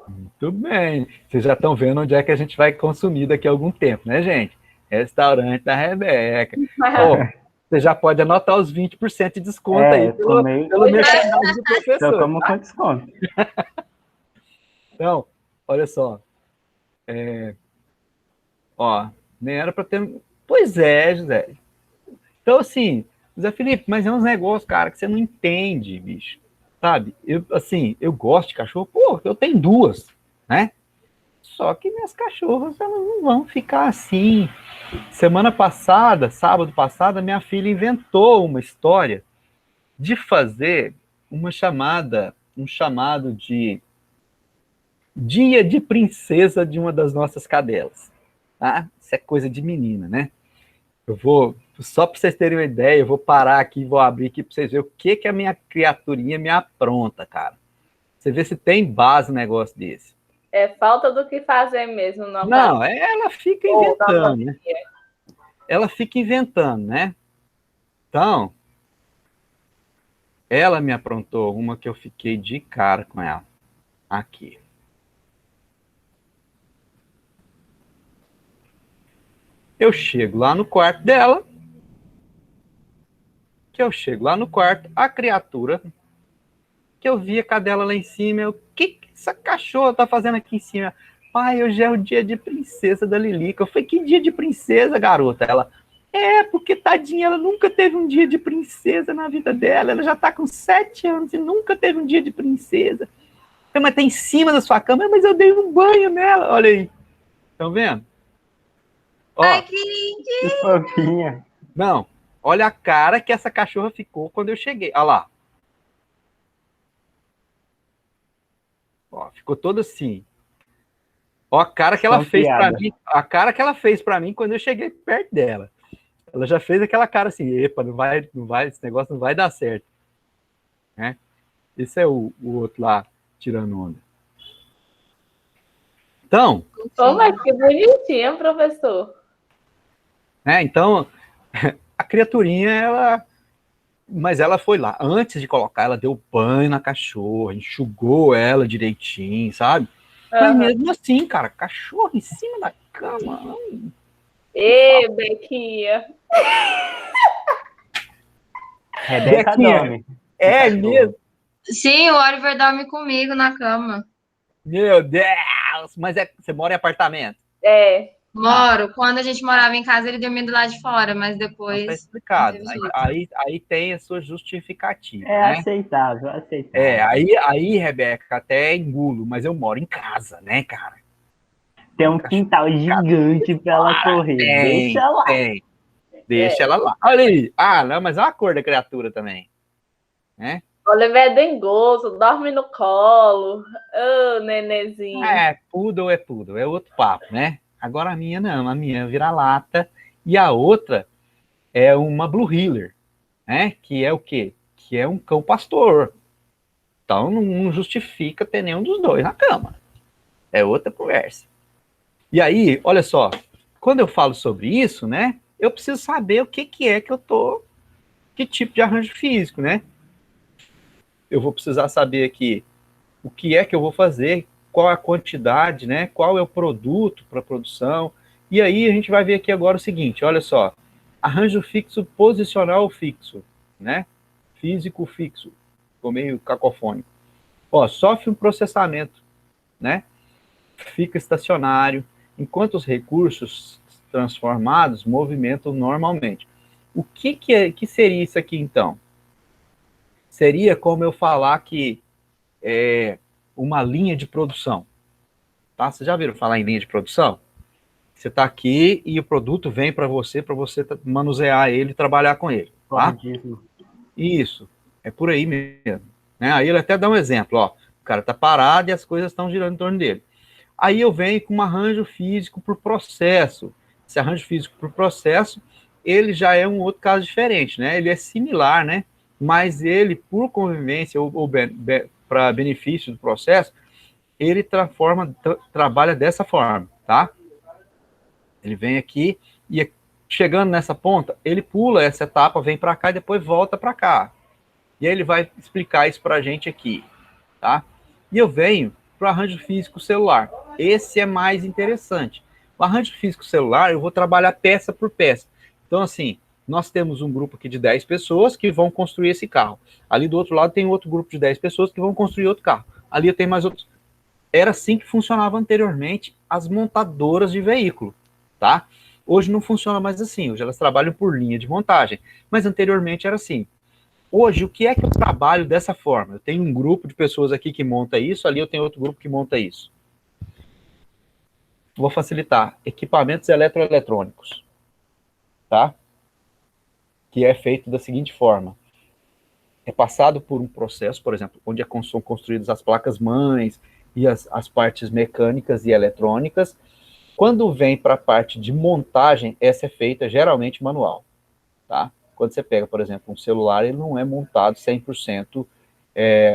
Muito bem. Vocês já estão vendo onde é que a gente vai consumir daqui a algum tempo, né, gente? Restaurante da Rebeca. Pô, você já pode anotar os 20% de desconto aí pelo merchandising do Só professor. como com desconto. Então, olha só. Ó, nem era para ter. Pois é, José. Então, assim, José Felipe, mas é uns negócios, cara, que você não entende, bicho. Sabe? Eu gosto de cachorro. Pô, eu tenho 2, né? Só que minhas cachorras, elas não vão ficar assim. Semana passada, sábado passado, minha filha inventou uma história de fazer um chamado de Dia de Princesa de uma das nossas cadelas. Tá? Isso é coisa de menina, né? Só para vocês terem uma ideia, eu vou parar aqui, vou abrir aqui para vocês verem o que a minha criaturinha me apronta, cara. Você vê se tem base um negócio desse. É falta do que fazer mesmo. Não, ela fica inventando, né? Ela fica inventando, né? Então, ela me aprontou uma que eu fiquei de cara com ela. Aqui. Eu chego lá no quarto dela. A criatura que eu vi a cadela lá em cima, o que essa cachorra tá fazendo aqui em cima? Pai, hoje é o dia de princesa da Lilica. Eu falei, que dia de princesa, garota? Ela, porque tadinha, ela nunca teve um dia de princesa na vida dela. Ela já tá com 7 anos e nunca teve um dia de princesa. Mas tá em cima da sua cama, mas eu dei um banho nela. Olha aí. Estão vendo? Ó, ai, que lindinho! Que fofinha. Não, olha a cara que essa cachorra ficou quando eu cheguei. Olha lá. Ó, ficou toda assim. Ó, a cara que ela fez para mim, a cara que ela fez para mim quando eu cheguei perto dela. Ela já fez aquela cara assim, epa, não vai, esse negócio não vai dar certo. Né? Esse é o outro lá, tirando onda. Então... Mas que bonitinha, professor. Então, a criaturinha, mas ela foi lá. Antes de colocar, ela deu banho na cachorra, enxugou ela direitinho, sabe? Mas mesmo assim, cara, cachorro em cima da cama. Não. Ê, Bequinha. Rebeca dorme. É mesmo? Sim, o Oliver dorme comigo na cama. Meu Deus! Mas você mora em apartamento? Moro. Quando a gente morava em casa, ele dormia do lado de fora, mas depois... Tá explicado. Aí tem a sua justificativa. É, né? Aceitável. Aí, Rebeca, até engulo, mas eu moro em casa, né, cara? Tem um quintal gigante pra ela correr. Deixa lá. Deixa ela lá. Olha aí. Ah, não, mas olha a cor da criatura também. Né? Oliver é dengoso, dorme no colo. Ô, nenenzinho. Poodle é poodle, é outro papo, né? Agora a minha não, a minha é vira-lata. E a outra é uma Blue Heeler, né? Que é o quê? Que é um cão pastor. Então não justifica ter nenhum dos dois na cama. É outra conversa. E aí, olha só, quando eu falo sobre isso, né? Eu preciso saber o que é que eu tô, que tipo de arranjo físico, né? Eu vou precisar saber aqui o que é que eu vou fazer, qual a quantidade, né? Qual é o produto para produção. E aí a gente vai ver aqui agora o seguinte, olha só, arranjo fixo posicional fixo, né? Físico fixo, ficou meio cacofônico. Ó, sofre um processamento, né? Fica estacionário, enquanto os recursos transformados movimentam normalmente. O que seria isso aqui, então? Seria como eu falar que é uma linha de produção. Tá? Vocês já viram falar em linha de produção? Você está aqui e o produto vem para você manusear ele e trabalhar com ele. Tá? Isso, é por aí mesmo. Né? Aí ele até dá um exemplo. Ó, o cara está parado e as coisas estão girando em torno dele. Aí eu venho com um arranjo físico por processo. Esse arranjo físico por processo, ele já é um outro caso diferente, né? Ele é similar, né? Mas ele, por convivência ou para benefício do processo, ele trabalha dessa forma, tá? Ele vem aqui e chegando nessa ponta, ele pula essa etapa, vem para cá e depois volta para cá. E aí ele vai explicar isso para a gente aqui, tá? E eu venho para o arranjo físico celular. Esse é mais interessante. O arranjo físico celular, eu vou trabalhar peça por peça. Então, assim, nós temos um grupo aqui de 10 pessoas que vão construir esse carro. Ali do outro lado tem outro grupo de 10 pessoas que vão construir outro carro. Ali eu tenho mais outros. Era assim que funcionava anteriormente as montadoras de veículo, tá? Hoje não funciona mais assim. Hoje elas trabalham por linha de montagem. Mas anteriormente era assim. Hoje, o que é que eu trabalho dessa forma? Eu tenho um grupo de pessoas aqui que monta isso, ali eu tenho outro grupo que monta isso. Vou facilitar. Equipamentos eletroeletrônicos, tá? Que é feito da seguinte forma. É passado por um processo, por exemplo, onde são construídas as placas-mães e as partes mecânicas e eletrônicas. Quando vem para a parte de montagem, essa é feita geralmente manual, tá? Quando você pega, por exemplo, um celular, ele não é montado 100%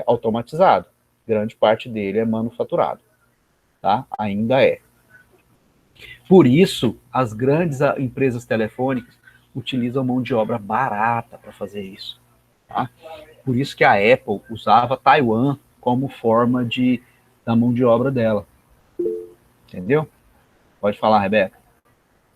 automatizado. Grande parte dele é manufaturado, tá? Ainda é. Por isso, as grandes empresas telefônicas utilizam mão de obra barata para fazer isso, tá? Por isso que a Apple usava Taiwan como forma da mão de obra dela. Entendeu? Pode falar, Rebeca.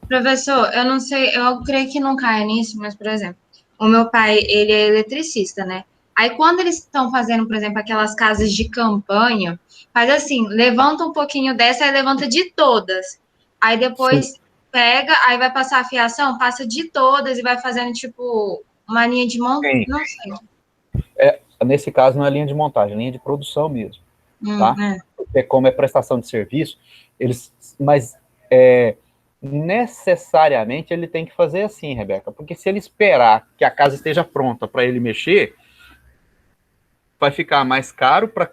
Professor, eu não sei, eu creio que não caia nisso, mas, por exemplo, o meu pai, ele é eletricista, né? Aí, quando eles estão fazendo, por exemplo, aquelas casas de campanha, faz assim, levanta um pouquinho dessa, aí levanta de todas. Aí depois Sim. pega, aí vai passar a fiação, passa de todas e vai fazendo, tipo, uma linha de mão, não sei. Nesse caso, não é linha de montagem, é linha de produção mesmo, tá? Porque como é prestação de serviço, mas necessariamente ele tem que fazer assim, Rebeca, porque se ele esperar que a casa esteja pronta para ele mexer, vai ficar mais caro para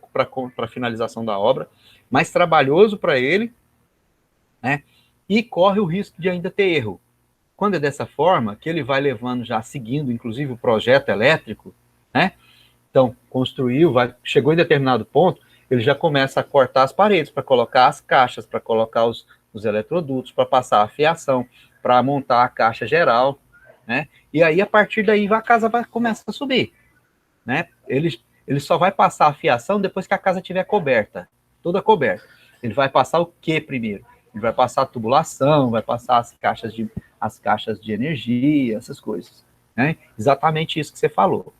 a finalização da obra, mais trabalhoso para ele, né? E corre o risco de ainda ter erro. Quando é dessa forma, que ele vai levando já, seguindo, inclusive, o projeto elétrico, né? Então, construiu, chegou em determinado ponto, ele já começa a cortar as paredes para colocar as caixas, para colocar os eletrodutos, para passar a fiação, para montar a caixa geral, né? E aí, a partir daí, a casa começa a subir, né? Ele só vai passar a fiação depois que a casa estiver coberta, toda coberta. Ele vai passar o que primeiro? Ele vai passar a tubulação, vai passar as caixas de energia, essas coisas, né? Exatamente isso que você falou,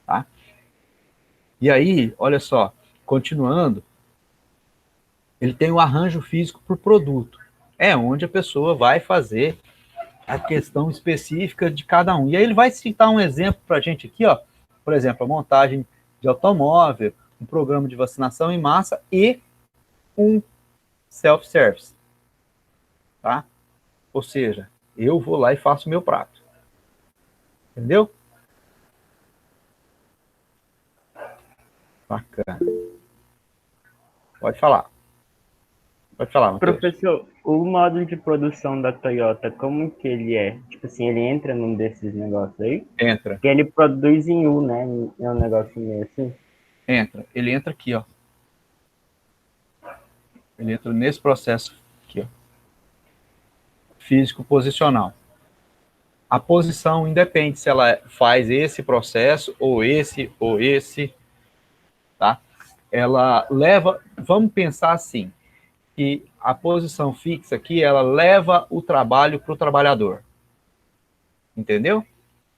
tá? E aí, olha só, continuando, ele tem um arranjo físico por produto. É onde a pessoa vai fazer a questão específica de cada um. E aí ele vai citar um exemplo para a gente aqui, ó. Por exemplo, a montagem de automóvel, um programa de vacinação em massa e um self-service, tá? Ou seja, eu vou lá e faço o meu prato. Entendeu? Bacana. Pode falar. Pode falar, Matheus. Professor, o módulo de produção da Toyota, como que ele é? Tipo assim, ele entra num desses negócios aí? Entra. Porque ele produz em U, né? É um negócio meio assim. Entra. Ele entra aqui, ó. Ele entra nesse processo aqui, ó. Físico posicional. A posição independe se ela faz esse processo ou esse, tá? Ela leva, vamos pensar assim, que a posição fixa aqui, ela leva o trabalho para o trabalhador. Entendeu?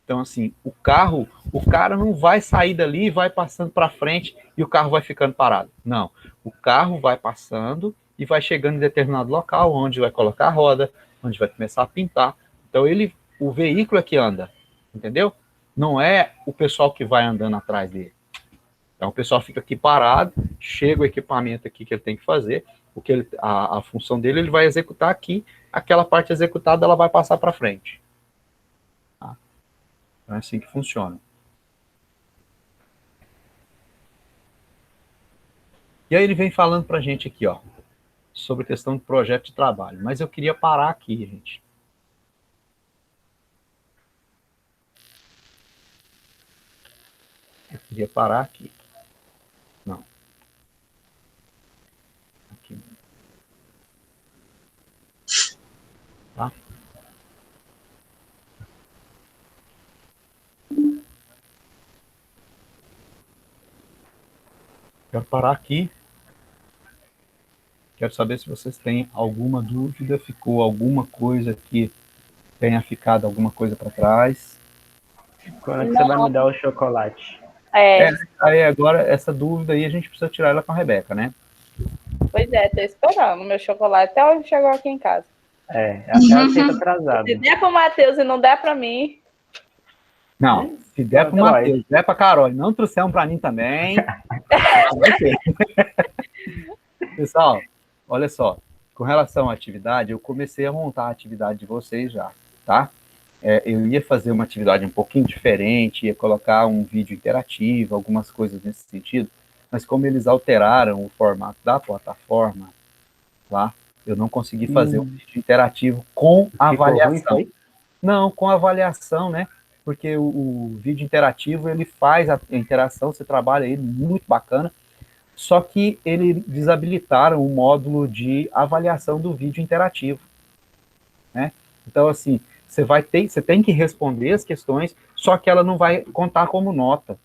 Então, assim, o cara não vai sair dali e vai passando para frente e o carro vai ficando parado. Não. O carro vai passando e vai chegando em determinado local, onde vai colocar a roda, onde vai começar a pintar. Então, o veículo é que anda, entendeu? Não é o pessoal que vai andando atrás dele. Então, o pessoal fica aqui parado, chega o equipamento aqui que ele tem que fazer, a função dele, ele vai executar aqui, aquela parte executada, ela vai passar para frente. Tá? Então, é assim que funciona. E aí ele vem falando para a gente aqui, ó, sobre a questão do projeto de trabalho. Mas eu queria parar aqui, gente. Eu queria parar aqui. Não. Aqui. Tá? Quero parar aqui. Quero saber se vocês têm alguma dúvida, ficou alguma coisa que tenha ficado alguma coisa para trás. Quando é que você vai me dar o chocolate? Aí agora, essa dúvida aí, a gente precisa tirar ela com a Rebeca, né? Pois é, tô esperando. Meu chocolate até hoje chegou aqui em casa. Até ela fica atrasada. Se der pro Matheus e não der pra mim... Não, se der pro Matheus, se der pra Carol, não trouxeram pra mim também. Pessoal, olha só. Com relação à atividade, eu comecei a montar a atividade de vocês já, tá? Eu ia fazer uma atividade um pouquinho diferente, ia colocar um vídeo interativo, algumas coisas nesse sentido, mas como eles alteraram o formato da plataforma, lá, eu não consegui fazer um vídeo interativo com avaliação. Ruim, não, com avaliação, né? Porque o vídeo interativo, ele faz a interação, você trabalha ele, muito bacana, só que eles desabilitaram o módulo de avaliação do vídeo interativo, né? Então, assim, você tem que responder as questões, só que ela não vai contar como nota.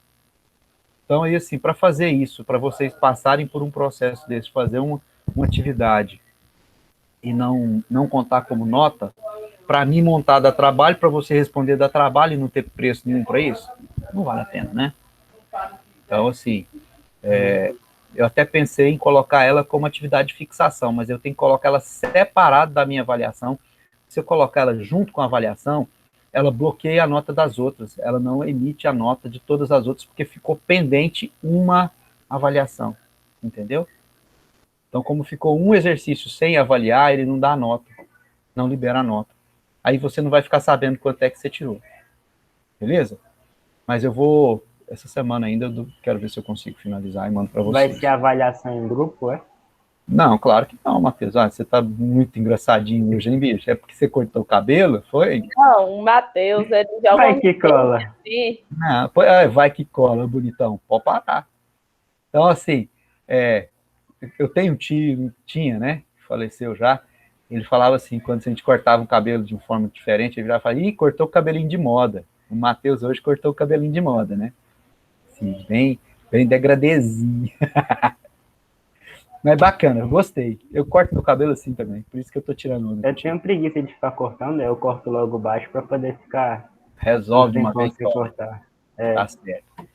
Então, aí, assim, para fazer isso, para vocês passarem por um processo desse, fazer uma atividade e não contar como nota, para mim montar dá trabalho, para você responder dá trabalho e não ter preço nenhum para isso, não vale a pena, né? Então, assim, eu até pensei em colocar ela como atividade de fixação, mas eu tenho que colocar ela separada da minha avaliação. Se eu colocar ela junto com a avaliação, ela bloqueia a nota das outras, ela não emite a nota de todas as outras, porque ficou pendente uma avaliação, entendeu? Então, como ficou um exercício sem avaliar, ele não dá a nota, não libera a nota. Aí você não vai ficar sabendo quanto é que você tirou, beleza? Mas eu vou, essa semana ainda, eu quero ver se eu consigo finalizar e mando para vocês. Vai ser avaliação em grupo, é? Não, claro que não, Matheus. Você tá muito engraçadinho hoje, hein, bicho? É porque você cortou o cabelo, foi? Não, o Matheus, ele já... Vai que cola. Não, vai que cola, bonitão. Pode parar. Então, assim, eu tenho um tio, tinha, né? Faleceu já. Ele falava assim, quando a gente cortava o cabelo de uma forma diferente, ele virava e falava, ih, cortou o cabelinho de moda. O Matheus hoje cortou o cabelinho de moda, né? Assim, bem degradezinho. Mas bacana, eu gostei. Eu corto meu cabelo assim também, por isso que eu tô tirando onda. Eu tenho preguiça de ficar cortando, eu corto logo baixo para poder ficar... Resolve de uma vez sem cortar. Tá certo.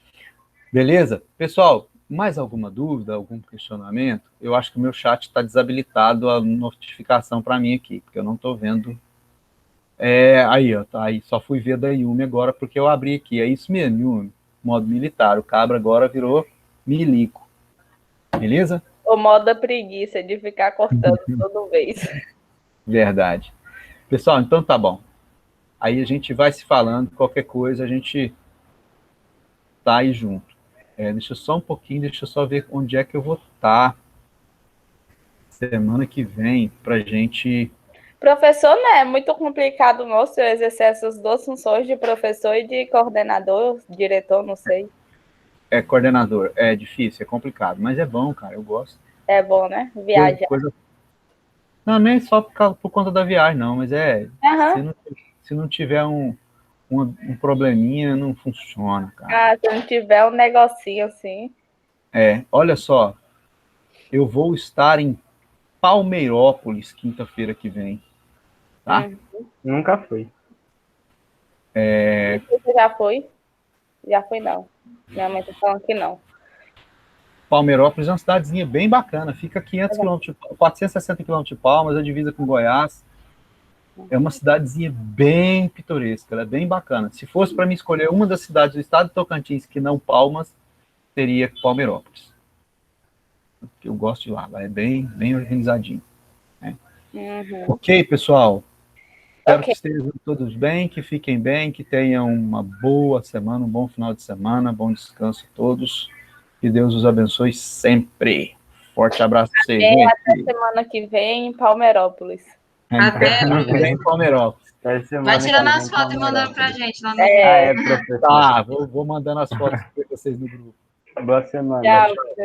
Beleza? Pessoal, mais alguma dúvida, algum questionamento? Eu acho que o meu chat está desabilitado a notificação para mim aqui, porque eu não estou vendo. Aí, ó, tá aí. Só fui ver da Yumi agora, porque eu abri aqui. É isso mesmo, Yumi. Modo militar. O cabra agora virou milico. Beleza? O modo da preguiça de ficar cortando toda vez. Verdade. Pessoal, então tá bom. Aí a gente vai se falando, qualquer coisa a gente tá aí junto. Deixa eu só um pouquinho, deixa eu só ver onde é que eu vou estar semana que vem pra gente... Professor, não é muito complicado, moço, eu exercer essas duas funções de professor e de coordenador, diretor, não sei. Coordenador. É difícil, é complicado, mas é bom, cara, eu gosto. É bom, né? Viajar. Não, nem só por conta da viagem, não, mas se não tiver um probleminha, não funciona, cara. Se não tiver um negocinho assim. Olha só, eu vou estar em Palmeirópolis quinta-feira que vem, tá? Nunca fui. Você já foi? Já foi, não. Minha mãe tá falando que não. Palmeirópolis é uma cidadezinha bem bacana, fica 460 quilômetros de Palmas, a divisa com Goiás. É uma cidadezinha bem pitoresca, ela é bem bacana. Se fosse para mim escolher uma das cidades do estado de Tocantins que não Palmas, seria Palmeirópolis. Porque eu gosto de lá é bem organizadinho. Né? Ok, pessoal? Espero que estejam todos bem, que fiquem bem, que tenham uma boa semana, um bom final de semana, bom descanso a todos. Que Deus os abençoe sempre. Forte abraço para vocês, gente. Até semana que vem em Palmeirópolis. Até em Palmeirópolis. Vai tirando as fotos e mandando pra gente lá no professor. Tá, vou mandando as fotos para vocês no grupo. Boa semana. Tchau.